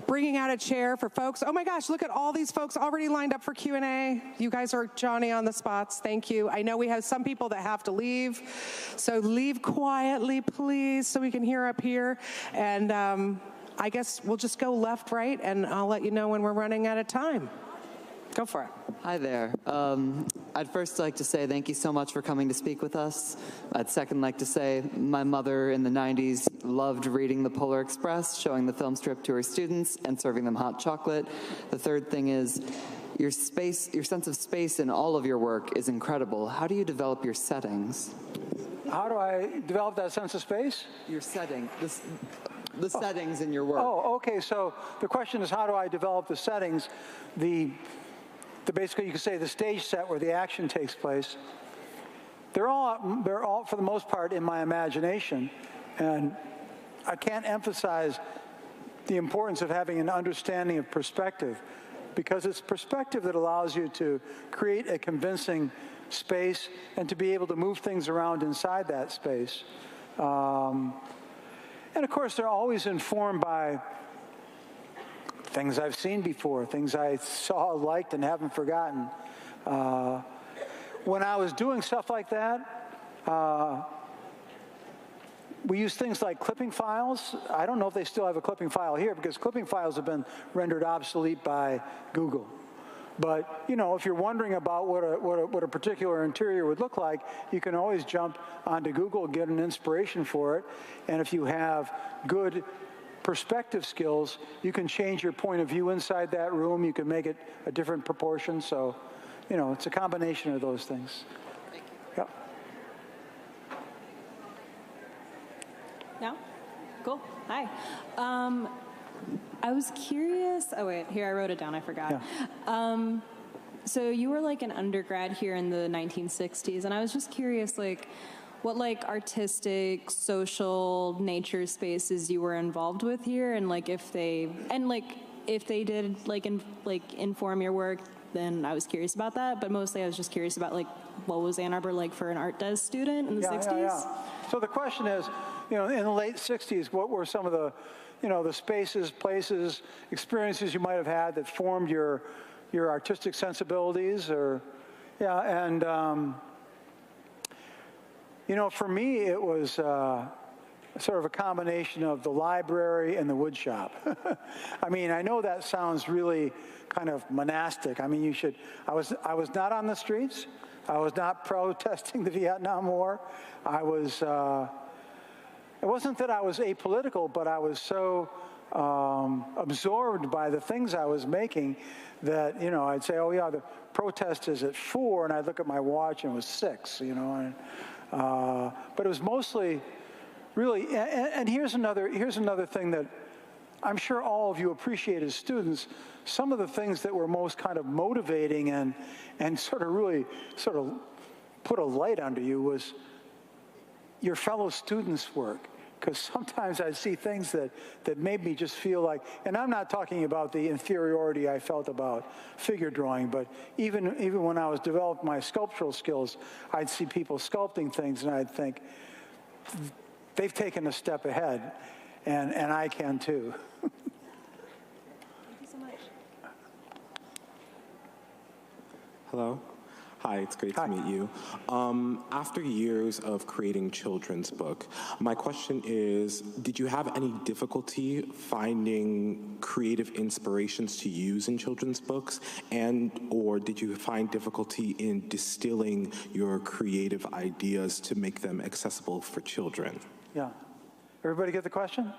Bringing out a chair for folks. Oh my gosh, look at all these folks already lined up for Q&A. You guys are Johnny on the spots. Thank you. I know we have some people that have to leave, so leave quietly, please, so we can hear up here. And I guess we'll just go left, right, and I'll let you know when we're running out of time. Go for it. Hi there. I'd first like to say thank you so much for coming to speak with us. I'd second like to say my mother in the 90s loved reading the Polar Express, showing the film strip to her students, and serving them hot chocolate. The third thing is your sense of space in all of your work is incredible. How do you develop your settings? How do I develop that sense of space? Your setting. The settings in your work. Oh, okay. So the question is, how do I develop the settings? Basically, you could say the stage set where the action takes place. They're all, for the most part, in my imagination. And I can't emphasize the importance of having an understanding of perspective, because it's perspective that allows you to create a convincing space and to be able to move things around inside that space. And of course, they're always informed by things I've seen before, things I saw, liked, and haven't forgotten. When I was doing stuff like that, we use things like clipping files. I don't know if they still have a clipping file here, because clipping files have been rendered obsolete by Google. But, you know, if you're wondering about what a particular interior would look like, you can always jump onto Google, get an inspiration for it. And if you have good perspective skills, you can change your point of view inside that room. You can make it a different proportion. So, you know, it's a combination of those things. Thank you. Yep. No? Cool. Hi. I was curious. Oh, wait. Here, I wrote it down. I forgot. Yeah. So you were like an undergrad here in the 1960s, and I was just curious, like, what like artistic, social, nature spaces you were involved with here, and like if they did like inform your work, then I was curious about that. But mostly I was just curious about like what was Ann Arbor like for an art des student in the 60s? Yeah. So the question is, you know, in the late 60s, what were some of the, you know, the spaces, places, experiences you might have had that formed your artistic sensibilities, or, yeah, and you know, for me, it was sort of a combination of the library and the wood shop. I mean, I know that sounds really kind of monastic. I mean, I was not on the streets. I was not protesting the Vietnam War. It wasn't that I was apolitical, but I was so absorbed by the things I was making that, you know, I'd say, oh yeah, the protest is at 4, and I'd look at my watch and it was 6, you know. And, but it was mostly really, and here's another thing that I'm sure all of you appreciate as students. Some of the things that were most kind of motivating and sort of put a light under you was your fellow students' work. Because sometimes I'd see things that made me just feel like, and I'm not talking about the inferiority I felt about figure drawing, but even when I was developing my sculptural skills, I'd see people sculpting things, and I'd think, they've taken a step ahead, and I can too. Thank you so much. Hello. Hi, it's great to meet you. After years of creating children's book, my question is, did you have any difficulty finding creative inspirations to use in children's books, or did you find difficulty in distilling your creative ideas to make them accessible for children? Yeah. Everybody get the question?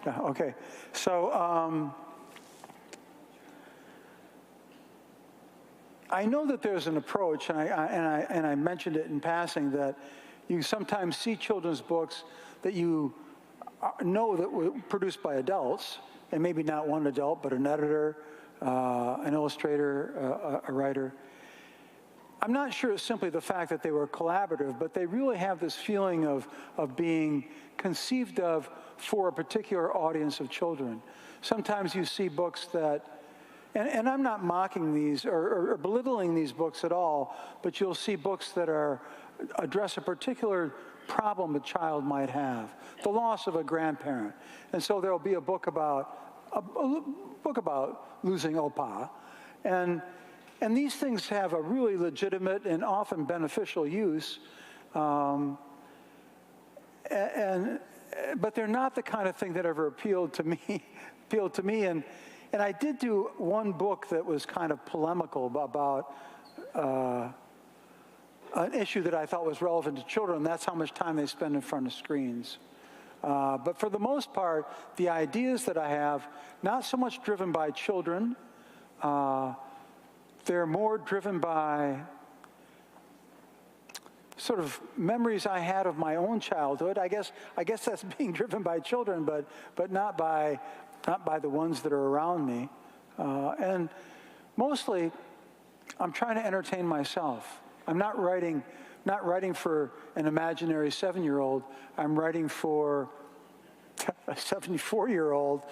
Yeah, okay. So, I know that there's an approach, and I mentioned it in passing, that, you sometimes see children's books that you know that were produced by adults, and maybe not one adult, but an editor, an illustrator, a writer. I'm not sure it's simply the fact that they were collaborative, but they really have this feeling of being conceived of for a particular audience of children. Sometimes you see books that, and I'm not mocking these or belittling these books at all, but you'll see books that address a particular problem a child might have, the loss of a grandparent. And so there'll be a book about losing Opa. And these things have a really legitimate and often beneficial use, but they're not the kind of thing that ever appealed to me. And I did do one book that was kind of polemical about an issue that I thought was relevant to children, and that's how much time they spend in front of screens. But for the most part, the ideas that I have, not so much driven by children, they're more driven by sort of memories I had of my own childhood. I guess that's being driven by children, but not by the ones that are around me. And mostly, I'm trying to entertain myself. I'm not writing for an imaginary 7-year-old. I'm writing for a 74-year-old,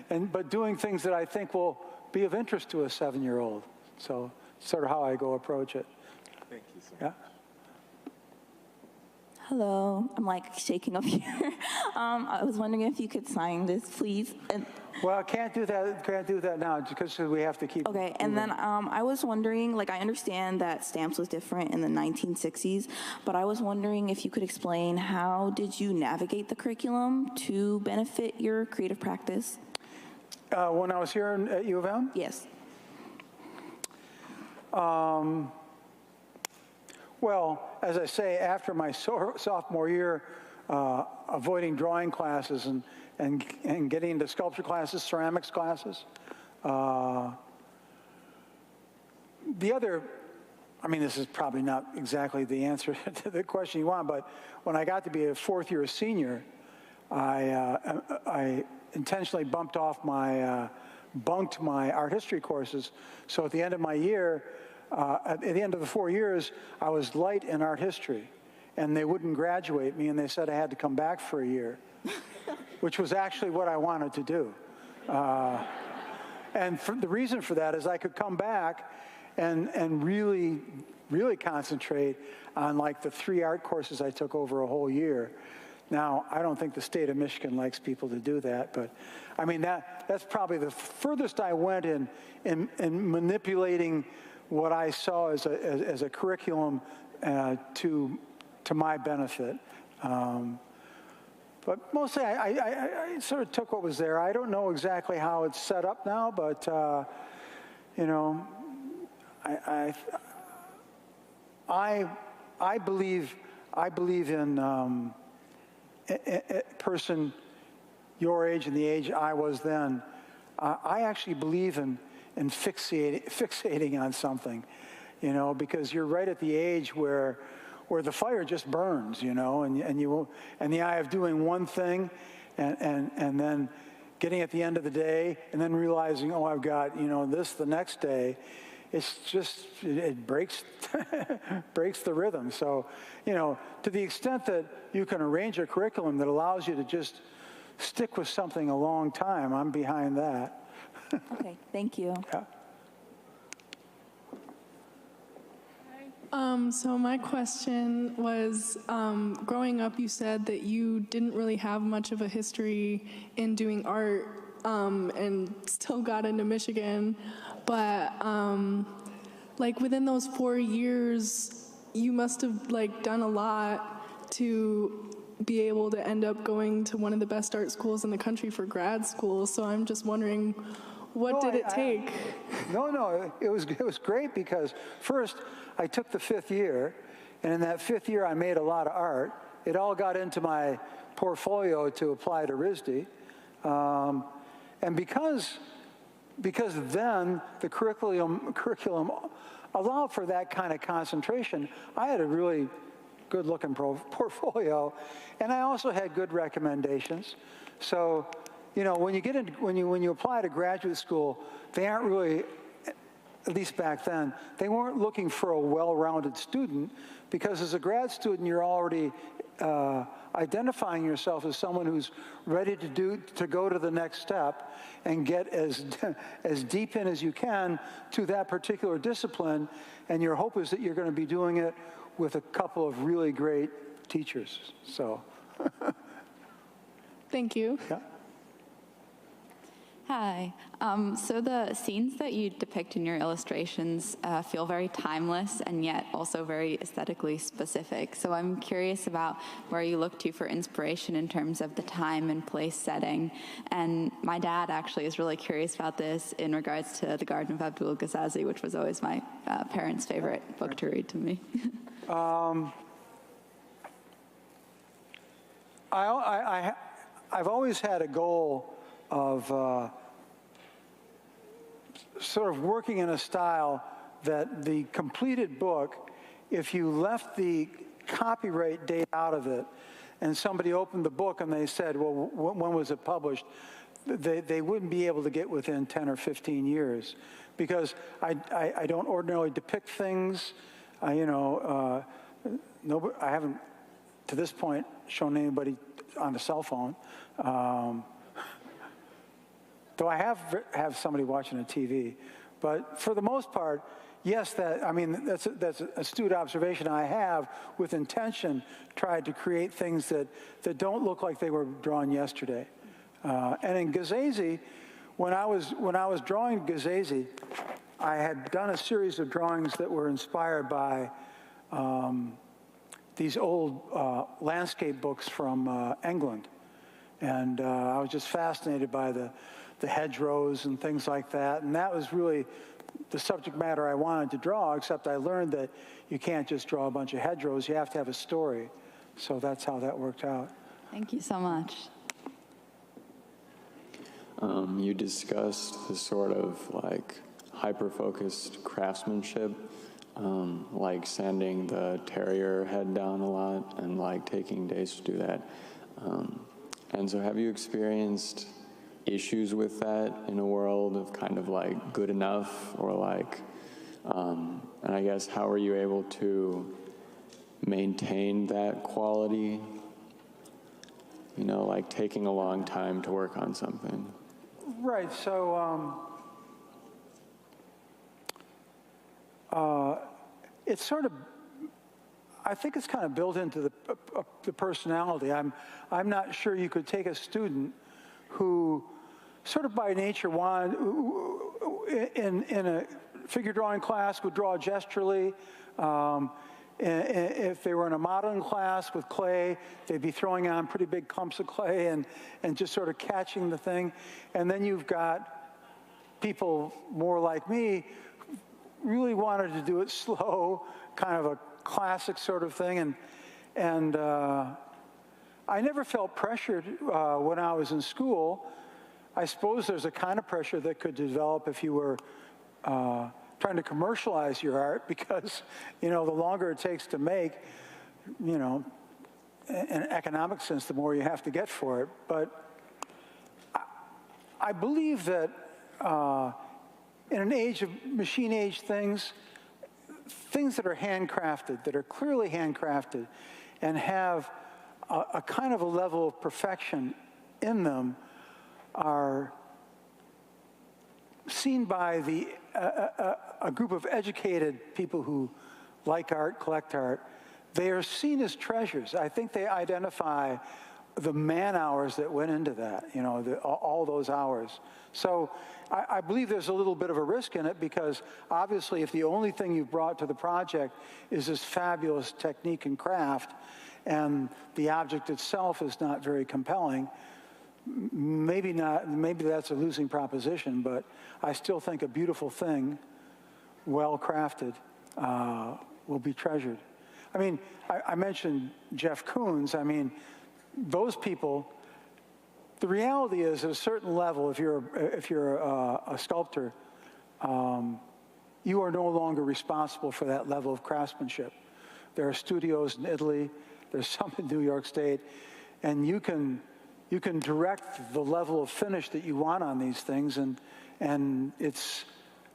but doing things that I think will be of interest to a 7-year-old. So sort of how I go approach it. Thank you so Yeah. much. Hello, I'm like shaking up here. I was wondering if you could sign this, please. Well, I can't do that now because we have to keep. Okay, and then I was wondering, like, I understand that stamps was different in the 1960s, but I was wondering if you could explain how did you navigate the curriculum to benefit your creative practice? When I was here at U of M? Yes. Well, as I say, after my sophomore year, avoiding drawing classes and getting into sculpture classes, ceramics classes. The other, I mean, this is probably not exactly the answer to the question you want, but when I got to be a fourth-year senior, I intentionally bunked my art history courses. So at the end of my year, at the end of the 4 years, I was light in art history, and they wouldn't graduate me, and they said I had to come back for a year, which was actually what I wanted to do. And the reason for that is I could come back and really, really concentrate on like the 3 art courses I took over a whole year. Now, I don't think the state of Michigan likes people to do that, but I mean, that's probably the furthest I went in manipulating what I saw as a curriculum to my benefit. But mostly I sort of took what was there. I don't know exactly how it's set up now, but you know, I believe in a person your age and the age I was then. I actually believe in fixating on something, you know, because you're right at the age where the fire just burns, you know, and the eye of doing one thing and then getting at the end of the day and then realizing, oh, I've got, you know, this the next day. It's just, it breaks breaks the rhythm. So, you know, to the extent that you can arrange a curriculum that allows you to just stick with something a long time, I'm behind that. Okay, thank you. Yeah. So my question was, growing up, you said that you didn't really have much of a history in doing art and still got into Michigan. But like within those 4 years, you must have like done a lot to be able to end up going to one of the best art schools in the country for grad school. So I'm just wondering, what did it take? No, it was great because first I took the 5th year, and in that 5th year I made a lot of art. It all got into my portfolio to apply to RISD, and because then the curriculum allowed for that kind of concentration, I had a really good-looking portfolio, and I also had good recommendations. So, you know, when you apply to graduate school, they aren't really, at least back then, they weren't looking for a well-rounded student, because as a grad student, you're already identifying yourself as someone who's ready to go to the next step and get as deep in as you can to that particular discipline, and your hope is that you're going to be doing it with a couple of really great teachers. So, Thank you. yeah. Hi. So the scenes that you depict in your illustrations feel very timeless and yet also very aesthetically specific. So I'm curious about where you look to for inspiration in terms of the time and place setting. And my dad actually is really curious about this in regards to The Garden of Abdul Ghazazi, which was always my parents' favorite book to read to me. I've always had a goal of sort of working in a style that the completed book, if you left the copyright date out of it and somebody opened the book and they said, well, when was it published, they wouldn't be able to get within 10 or 15 years, because I don't ordinarily depict things. I haven't, to this point, shown anybody on a cell phone. Though I have somebody watching a TV. But for the most part, yes, that's an astute observation. I have, with intention, tried to create things that don't look like they were drawn yesterday. And in Ghazazi, when I was drawing Ghazazi, I had done a series of drawings that were inspired by these old landscape books from England. And I was just fascinated by the hedgerows and things like that. And that was really the subject matter I wanted to draw, except I learned that you can't just draw a bunch of hedgerows. You have to have a story. So that's how that worked out. Thank you so much. You discussed the sort of like hyper-focused craftsmanship, like sanding the terrier head down a lot and like taking days to do that. And so have you experienced issues with that in a world of kind of like good enough, or like, and I guess how are you able to maintain that quality, you know, like taking a long time to work on something? Right, so it's sort of, I think it's kind of built into the personality. I'm not sure you could take a student who sort of by nature in a figure drawing class would draw gesturally. If they were in a modeling class with clay, they'd be throwing on pretty big clumps of clay and just sort of catching the thing. And then you've got people more like me, really wanted to do it slow, kind of a classic sort of thing. And I never felt pressured when I was in school. I suppose there's a kind of pressure that could develop if you were trying to commercialize your art, because, you know, the longer it takes to make, you know, in an economic sense, the more you have to get for it. But I believe that in an age of machine-age things that are handcrafted, that are clearly handcrafted, and have a kind of a level of perfection in them, are seen by a group of educated people who like art, collect art. They are seen as treasures. I think they identify the man hours that went into that, you know, all those hours. So I believe there's a little bit of a risk in it, because obviously if the only thing you've brought to the project is this fabulous technique and craft, and the object itself is not very compelling, maybe that's a losing proposition, but I still think a beautiful thing, well crafted, will be treasured. I mean, I mentioned Jeff Koons. I mean, those people, the reality is at a certain level, if you're a sculptor, you are no longer responsible for that level of craftsmanship. There are studios in Italy. There's some in New York State. And you can direct the level of finish that you want on these things, and it's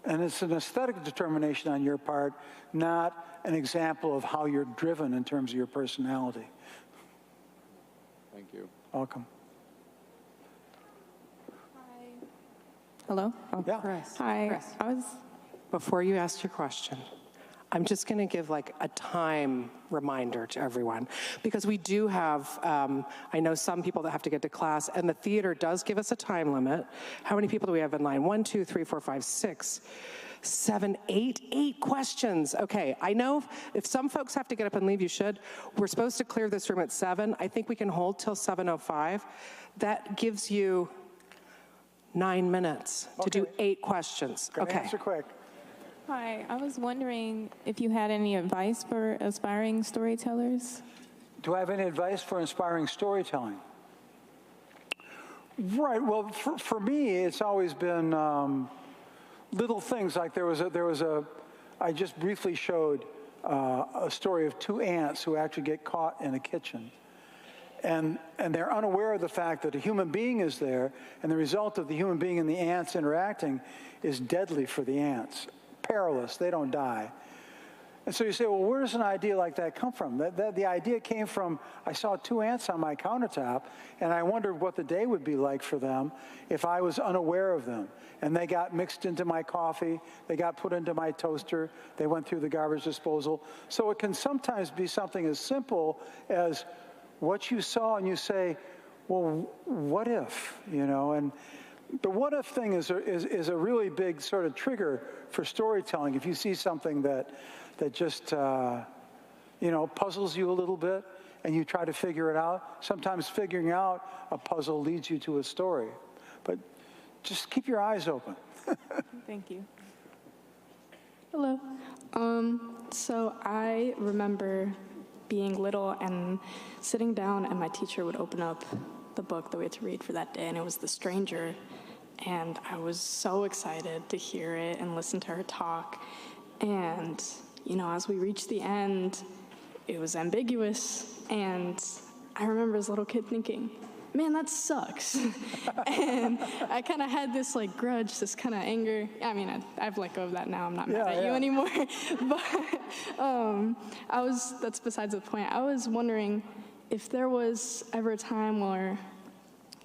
an aesthetic determination on your part, not an example of how you're driven in terms of your personality. Thank you. Welcome. Hi. Hello? Oh, Yeah. Chris. Hi. Chris. Before you ask your question, I'm just going to give like a time reminder to everyone, because we do have, I know some people that have to get to class, and the theater does give us a time limit. How many people do we have in line? 1, 2, 3, 4, 5, 6, 7, 8, 8 questions. Okay, I know if some folks have to get up and leave, you should. We're supposed to clear this room at 7. I think we can hold till 7:05. That gives you 9 minutes to do 8 questions. Gonna answer quick. Hi. I was wondering if you had any advice for aspiring storytellers? Do I have any advice for inspiring storytelling? Right. Well, for me, it's always been little things. Like I just briefly showed a story of 2 ants who actually get caught in a kitchen. And they're unaware of the fact that a human being is there, and the result of the human being and the ants interacting is deadly for the ants. Perilous, they don't die. And so you say, well, where does an idea like that come from? The idea came from, I saw 2 ants on my countertop, and I wondered what the day would be like for them if I was unaware of them. And they got mixed into my coffee, they got put into my toaster, they went through the garbage disposal. So it can sometimes be something as simple as what you saw, and you say, well, what if, you know? And the what if thing is a really big sort of trigger for storytelling. If you see something that just, puzzles you a little bit, and you try to figure it out, sometimes figuring out a puzzle leads you to a story. But just keep your eyes open. Thank you. Hello. So I remember being little and sitting down, and my teacher would open up the book that we had to read for that day, and it was The Stranger. And I was so excited to hear it and listen to her talk. And, as we reached the end, it was ambiguous. And I remember as a little kid thinking, man, that sucks. And I kind of had this grudge, this kind of anger. I mean, I've let go of that now. I'm not mad at you anymore. But that's besides the point. I was wondering if there was ever a time where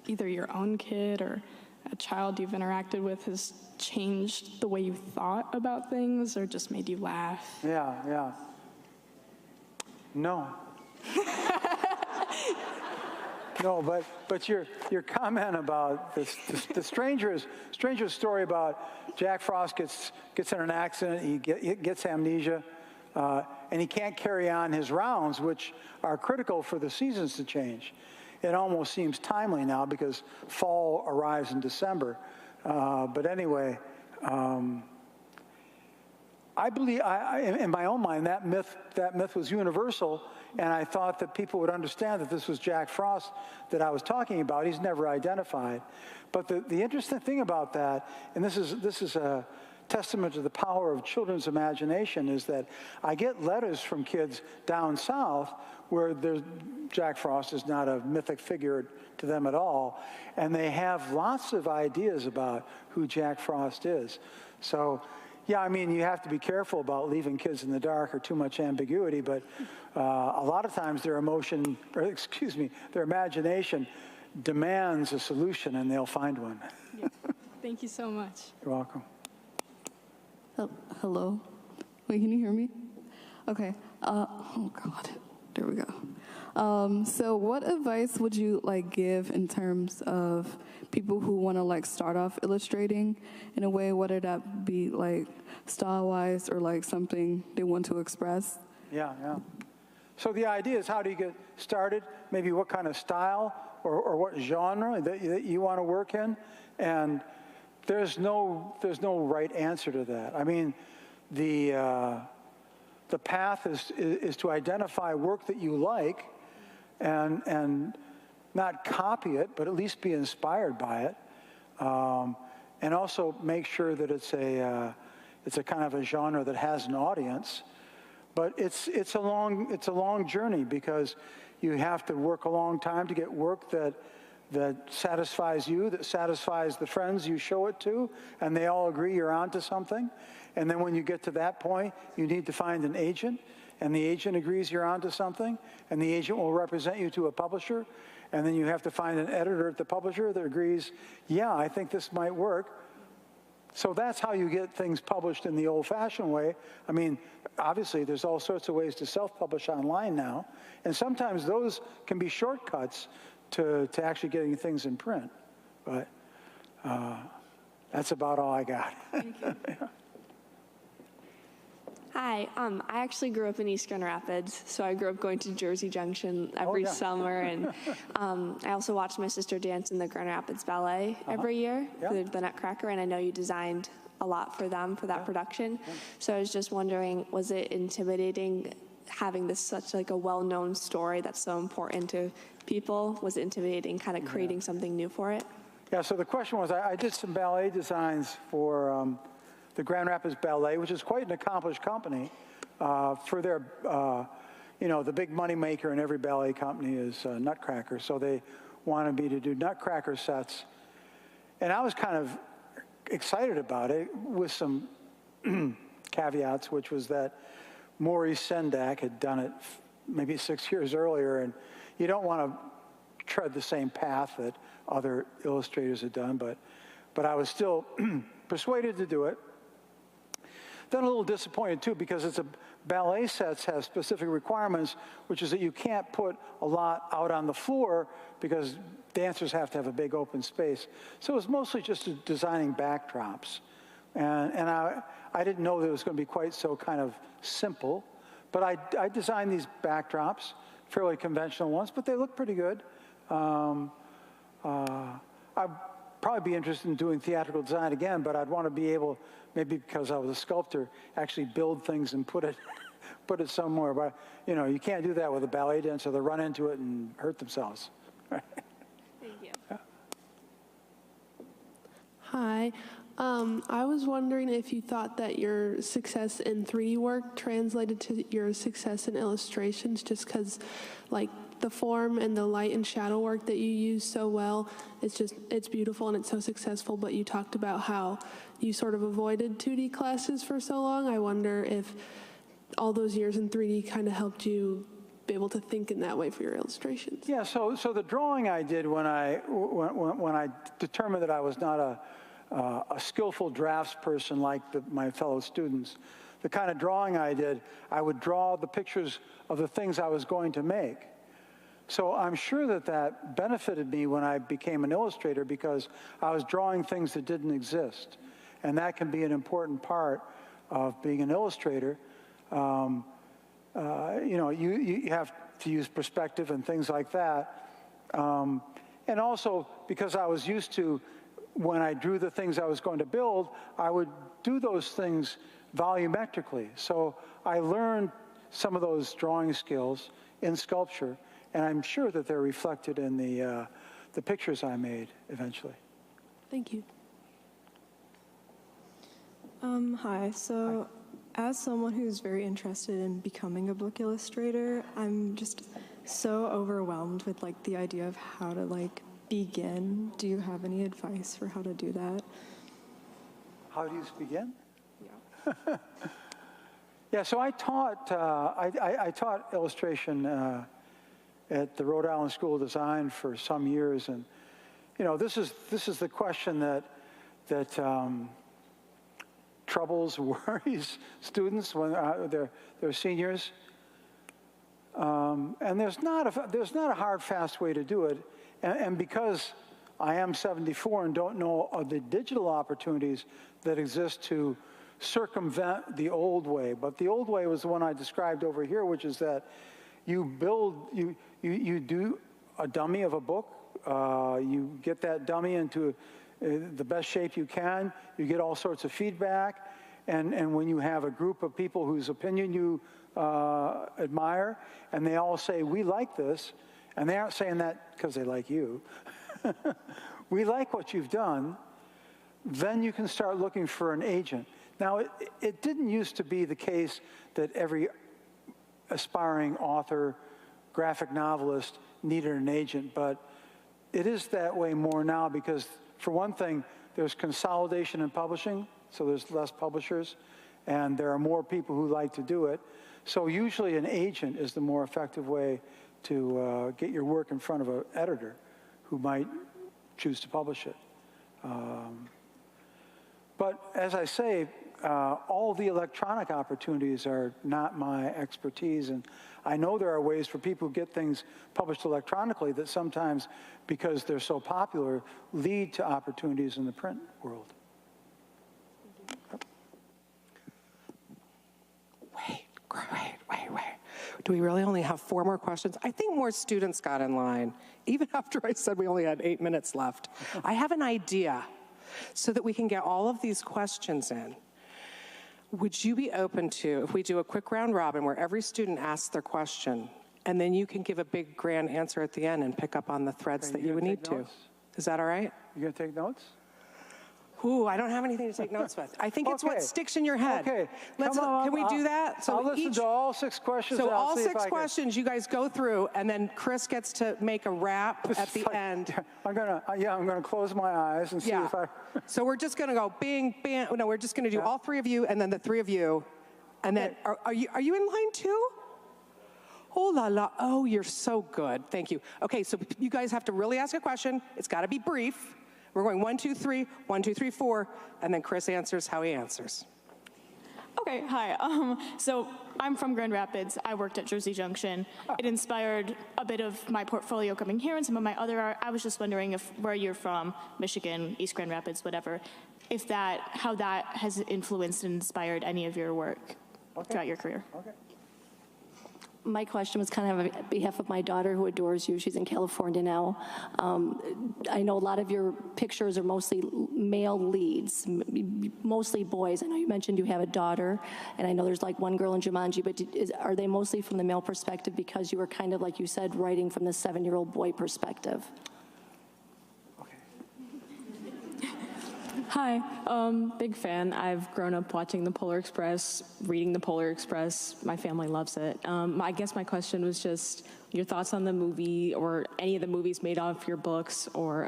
either your own kid or a child you've interacted with has changed the way you thought about things or just made you laugh? Yeah. No. No, but your comment about the stranger's story about Jack Frost gets in an accident, he gets amnesia, and he can't carry on his rounds, which are critical for the seasons to change. It almost seems timely now because fall arrives in December. But anyway, I believe, in my own mind, that myth was universal, and I thought that people would understand that this was Jack Frost that I was talking about. He's never identified. But the interesting thing about that, and this is a testament to the power of children's imagination, is that I get letters from kids down south where Jack Frost is not a mythic figure to them at all, and they have lots of ideas about who Jack Frost is. So, yeah, I mean, you have to be careful about leaving kids in the dark or too much ambiguity, but a lot of times their imagination demands a solution, and they'll find one. Yeah. Thank you so much. You're welcome. Hello? Wait, can you hear me? Okay. Oh, God. There we go. So what advice would you give in terms of people who want to start off illustrating in a way, whether that be style-wise or something they want to express? Yeah. So the idea is, how do you get started? Maybe what kind of style or what genre that you want to work in, and there's no right answer to that. I mean, the path is to identify work that you like, and not copy it, but at least be inspired by it, and also make sure that it's a kind of a genre that has an audience. But it's a long journey because you have to work a long time to get work that satisfies you, that satisfies the friends you show it to, and they all agree you're onto something. And then when you get to that point, you need to find an agent, and the agent agrees you're onto something, and the agent will represent you to a publisher, and then you have to find an editor at the publisher that agrees, yeah, I think this might work. So that's how you get things published in the old-fashioned way. I mean, obviously, there's all sorts of ways to self-publish online now, and sometimes those can be shortcuts to actually getting things in print. But that's about all I got. Thank you. Hi, I actually grew up in East Grand Rapids, so I grew up going to Jersey Junction every summer, and I also watched my sister dance in the Grand Rapids Ballet every year for the Nutcracker, and I know you designed a lot for them for that production. So I was just wondering, was it intimidating having this such like a well-known story that's so important to people? Was it intimidating kind of creating something new for it? Yeah, so the question was, I did some ballet designs for the Grand Rapids Ballet, which is quite an accomplished company, for their, the big money maker in every ballet company is Nutcracker. So they wanted me to do Nutcracker sets. And I was kind of excited about it with some caveats, which was that Maurice Sendak had done it maybe 6 years earlier, and you don't want to tread the same path that other illustrators had done, but I was still persuaded to do it. Then a little disappointed too, because it's ballet sets have specific requirements, which is that you can't put a lot out on the floor because dancers have to have a big open space. So it was mostly just designing backdrops. And I didn't know that it was going to be quite so kind of simple, but I designed these backdrops, fairly conventional ones, but they look pretty good. I'd probably be interested in doing theatrical design again, but I'd want to be able, maybe because I was a sculptor, actually build things and put it somewhere. But you can't do that with a ballet dancer. They'll run into it and hurt themselves. Thank you. Yeah. Hi. I was wondering if you thought that your success in 3D work translated to your success in illustrations, just because, like, the form and the light and shadow work that you use so well, it's beautiful and it's so successful, but you talked about how you sort of avoided 2D classes for so long. I wonder if all those years in 3D kind of helped you be able to think in that way for your illustrations. Yeah, so the drawing I did when I determined that I was not a skillful draftsperson like my fellow students, the kind of drawing I did, I would draw the pictures of the things I was going to make. So I'm sure that benefited me when I became an illustrator, because I was drawing things that didn't exist. And that can be an important part of being an illustrator. You have to use perspective and things like that. And also, because I was used to, when I drew the things I was going to build, I would do those things volumetrically. So I learned some of those drawing skills in sculpture, and I'm sure that they're reflected in the pictures I made eventually. Thank you. Hi. So, as someone who's very interested in becoming a book illustrator, I'm just so overwhelmed with the idea of how to begin. Do you have any advice for how to do that? How do you begin? Yeah. Yeah. So I taught I taught illustration at the Rhode Island School of Design for some years, and this is the question that troubles, worries students when they're seniors. And there's not a hard, fast way to do it. And because I am 74 and don't know of the digital opportunities that exist to circumvent the old way, but the old way was the one I described over here, which is that you do a dummy of a book, you get that dummy into the best shape you can, you get all sorts of feedback, and when you have a group of people whose opinion you admire, and they all say, we like this, and they aren't saying that because they like you, we like what you've done, then you can start looking for an agent. Now, it didn't used to be the case that every aspiring author, graphic novelist needed an agent, but it is that way more now because, for one thing, there's consolidation in publishing, so there's less publishers, and there are more people who like to do it. So usually an agent is the more effective way to get your work in front of an editor who might choose to publish it. But as I say, all the electronic opportunities are not my expertise, and I know there are ways for people who get things published electronically that sometimes, because they're so popular, lead to opportunities in the print world. Wait. Do we really only have 4 more questions? I think more students got in line, even after I said we only had 8 minutes left. I have an idea so that we can get all of these questions in. Would you be open to, if we do a quick round robin where every student asks their question, and then you can give a big grand answer at the end and pick up on the threads that you would need to? Is that all right? You gonna take notes? Ooh, I don't have anything to take notes with. I think it's what sticks in your head. Okay. Can we do that? So I'll listen to all 6 questions. So all 6 questions you guys go through, and then Chris gets to make a wrap at the end. I'm gonna close my eyes and see if I. So we're just gonna go bing, bang. No, we're just gonna do all 3 of you, and then the 3 of you, and then are you in line too? Oh la la! Oh, you're so good. Thank you. Okay, so you guys have to really ask a question. It's got to be brief. We're going 1, 2, 3, 1, 2, 3, 4, and then Chris answers how he answers. Okay, hi. So I'm from Grand Rapids. I worked at Jersey Junction. It inspired a bit of my portfolio coming here and some of my other art. I was just wondering if where you're from, Michigan, East Grand Rapids, whatever, how that has influenced and inspired any of your work throughout your career. Okay. My question was kind of on behalf of my daughter who adores you. She's in California now. I know a lot of your pictures are mostly male leads, mostly boys. I know you mentioned you have a daughter, and I know there's like one girl in Jumanji, but are they mostly from the male perspective because you were kind of, like you said, writing from the 7-year-old boy perspective? Hi, big fan. I've grown up watching The Polar Express, reading The Polar Express. My family loves it. I guess my question was just your thoughts on the movie or any of the movies made off your books, or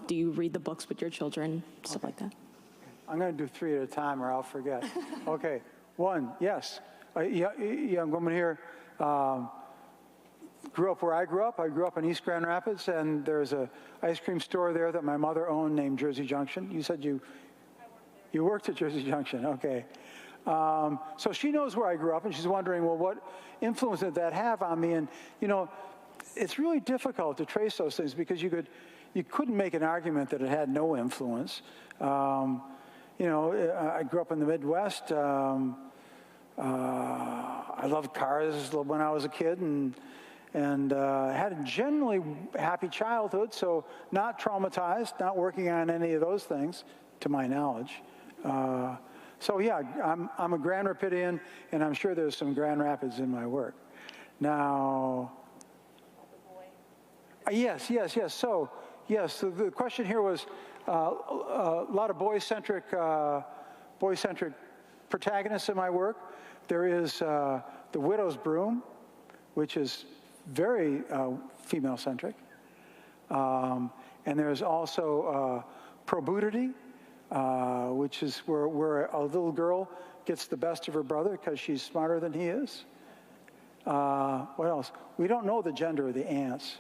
do you read the books with your children, stuff like that? I'm going to do 3 at a time or I'll forget. Okay, 1, yes. Young woman here grew up where I grew up. I grew up in East Grand Rapids, and there's a ice cream store there that my mother owned named Jersey Junction. You said you worked at Jersey Junction, okay. So she knows where I grew up, and she's wondering, well, what influence did that have on me? And, you know, it's really difficult to trace those things because you couldn't make an argument that it had no influence. You know, I grew up in the Midwest. I loved cars when I was a kid, and had a generally happy childhood, so not traumatized, not working on any of those things, to my knowledge. So yeah, I'm a Grand Rapidian, and I'm sure there's some Grand Rapids in my work. Now, yes. So, yes, so the question here was a lot of boy-centric protagonists in my work. There is The Widow's Broom, which is very female-centric. And there's also probudity, which is where a little girl gets the best of her brother because she's smarter than he is. What else? We don't know the gender of the ants.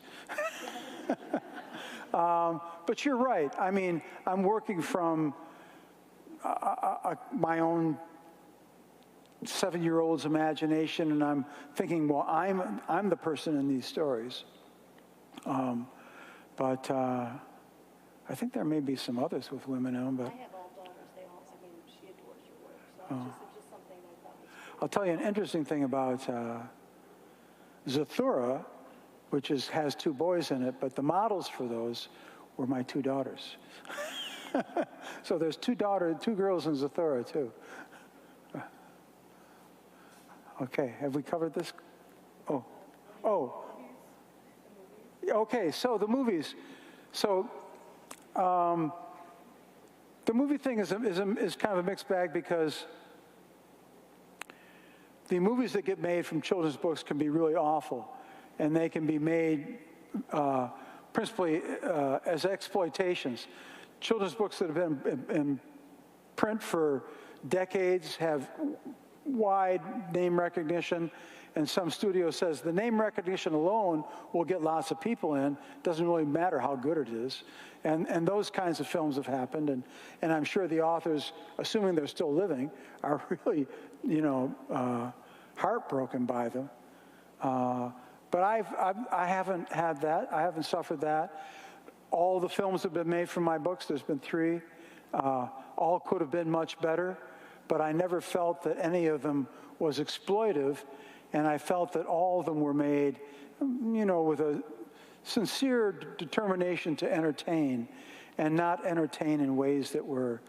But you're right. I mean, I'm working from my own 7-year-old's imagination, and I'm thinking, well, I'm the person in these stories. But I think there may be some others with women in them. But I have all daughters. They all, I mean, she adores your work. So it's just something I thought was. I'll tell you an interesting thing about Zathura, which has 2 boys in it, but the models for those were my 2 daughters. So there's 2 girls in Zathura too. Okay, have we covered this? Oh. Okay, so the movies. So the movie thing is kind of a mixed bag because the movies that get made from children's books can be really awful, and they can be made principally as exploitations. Children's books that have been in print for decades have wide name recognition, and some studio says the name recognition alone will get lots of people in. Doesn't really matter how good it is. And those kinds of films have happened, and I'm sure the authors, assuming they're still living, are really, heartbroken by them. But I haven't had that. I haven't suffered that. All the films have been made from my books. There's been 3. All could have been much better, but I never felt that any of them was exploitive, and I felt that all of them were made, with a sincere determination to entertain, and not entertain in ways that were,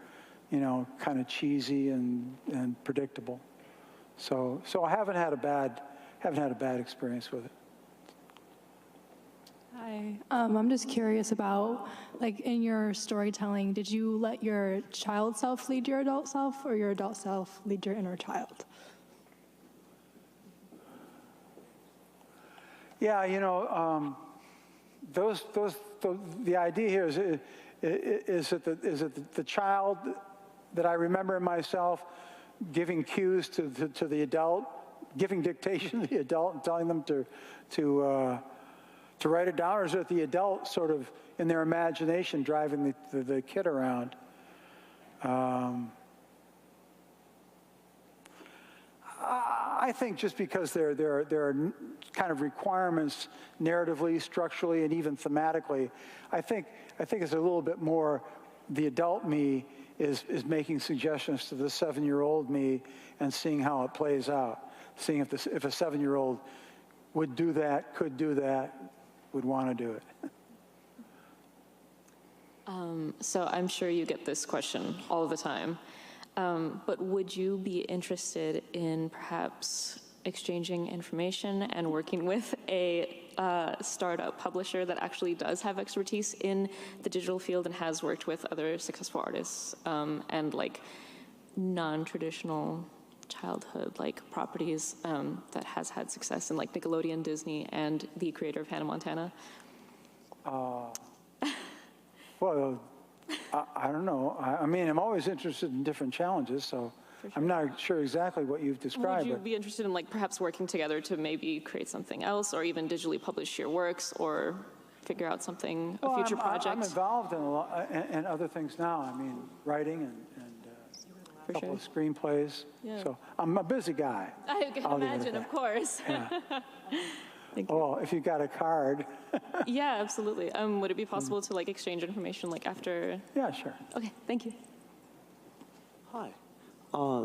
kind of cheesy and predictable. So I haven't had a bad experience with it. Hi, I'm just curious about, in your storytelling, did you let your child self lead your adult self, or your adult self lead your inner child? Yeah, the idea here is that the child that I remember in myself giving cues to the adult, giving dictation to the adult and telling them to write it down, or is it the adult sort of in their imagination driving the kid around? I think just because there are kind of requirements narratively, structurally, and even thematically, I think it's a little bit more the adult me is making suggestions to the 7-year-old me and seeing how it plays out, seeing if a 7-year-old would do that, could do that, would want to do it. So I'm sure you get this question all the time. But would you be interested in perhaps exchanging information and working with a startup publisher that actually does have expertise in the digital field and has worked with other successful artists and non-traditional childhood properties that has had success in Nickelodeon, Disney, and the creator of Hannah Montana? Well, I don't know. I mean, I'm always interested in different challenges, so sure. I'm not sure exactly what you've described. Would you be interested in perhaps working together to maybe create something else, or even digitally publish your works, or figure out something, a future project? I'm involved in other things now. I mean, writing and a couple of screenplays. Yeah. So I'm a busy guy. I can imagine, of course. Yeah. Well, if you got a card. Yeah, absolutely. Would it be possible to exchange information after? Yeah, sure. Okay, thank you. Hi.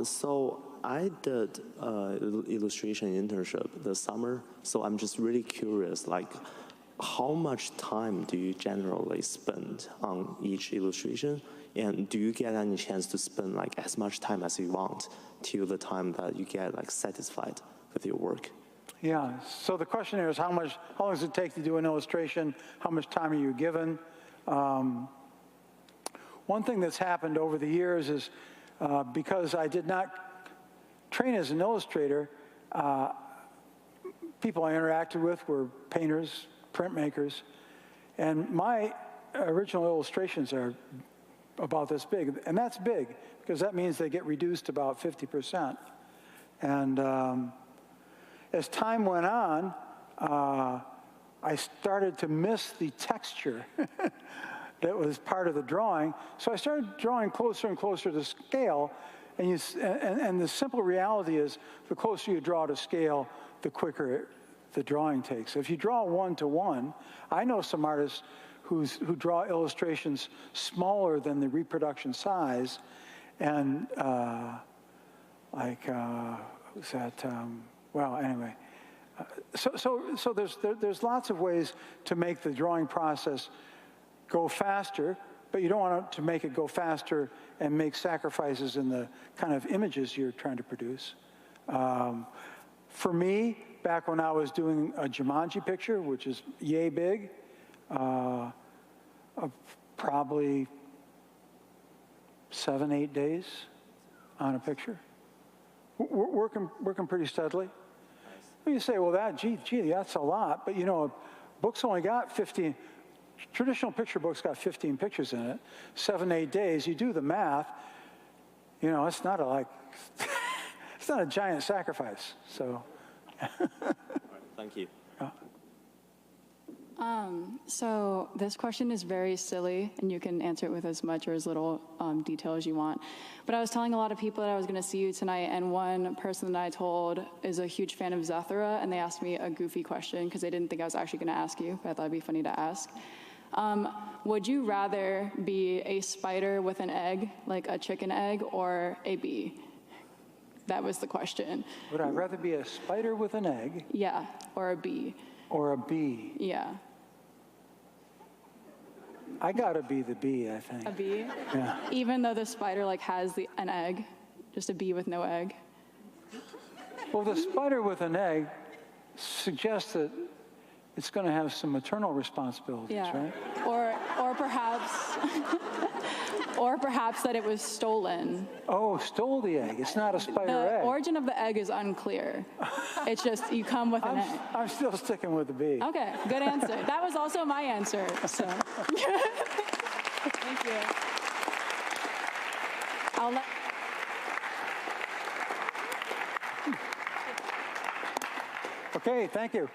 So I did illustration internship this summer. So I'm just really curious, how much time do you generally spend on each illustration? And do you get any chance to spend as much time as you want till the time that you get satisfied with your work? Yeah, so the question here is how long does it take to do an illustration? How much time are you given? One thing that's happened over the years is because I did not train as an illustrator, people I interacted with were painters, printmakers, and my original illustrations are about this big, and that's big because that means they get reduced about 50%. And as time went on, I started to miss the texture that was part of the drawing. So I started drawing closer and closer to scale. And the simple reality is the closer you draw to scale, the quicker the drawing takes. If you draw 1-to-1, I know some artists who draw illustrations smaller than the reproduction size. And who's that? Well, anyway, so there's lots of ways to make the drawing process go faster, but you don't want to make it go faster and make sacrifices in the kind of images you're trying to produce. For me, back when I was doing a Jumanji picture, which is yay big, probably 7-8 days on a picture. Working pretty steadily. Well, you say, well, gee, that's a lot, but you know, a book's only got 15. Traditional picture book's got 15 pictures in it, 7, 8 days. You do the math. You know, it's not it's not a giant sacrifice. So. Thank you. So this question is very silly, and you can answer it with as much or as little detail as you want. But I was telling a lot of people that I was going to see you tonight, and one person that I told is a huge fan of Zathura, and they asked me a goofy question because they didn't think I was actually going to ask you, but I thought it'd be funny to ask. Would you rather be a spider with an egg, like a chicken egg, or a bee? That was the question. Would I rather be a spider with an egg? Yeah, or a bee. Or a bee? Yeah. I gotta be the bee, I think. A bee? Yeah. Even though the spider has an egg, just a bee with no egg. Well, the spider with an egg suggests that it's going to have some maternal responsibilities, right? Or perhaps, or perhaps that it was stolen. Oh, stole the egg. It's not a spider egg. The origin of the egg is unclear. It's just you come with an egg. I'm still sticking with the bee. Okay, good answer. That was also my answer. So, thank you. I'll let. Okay, thank you.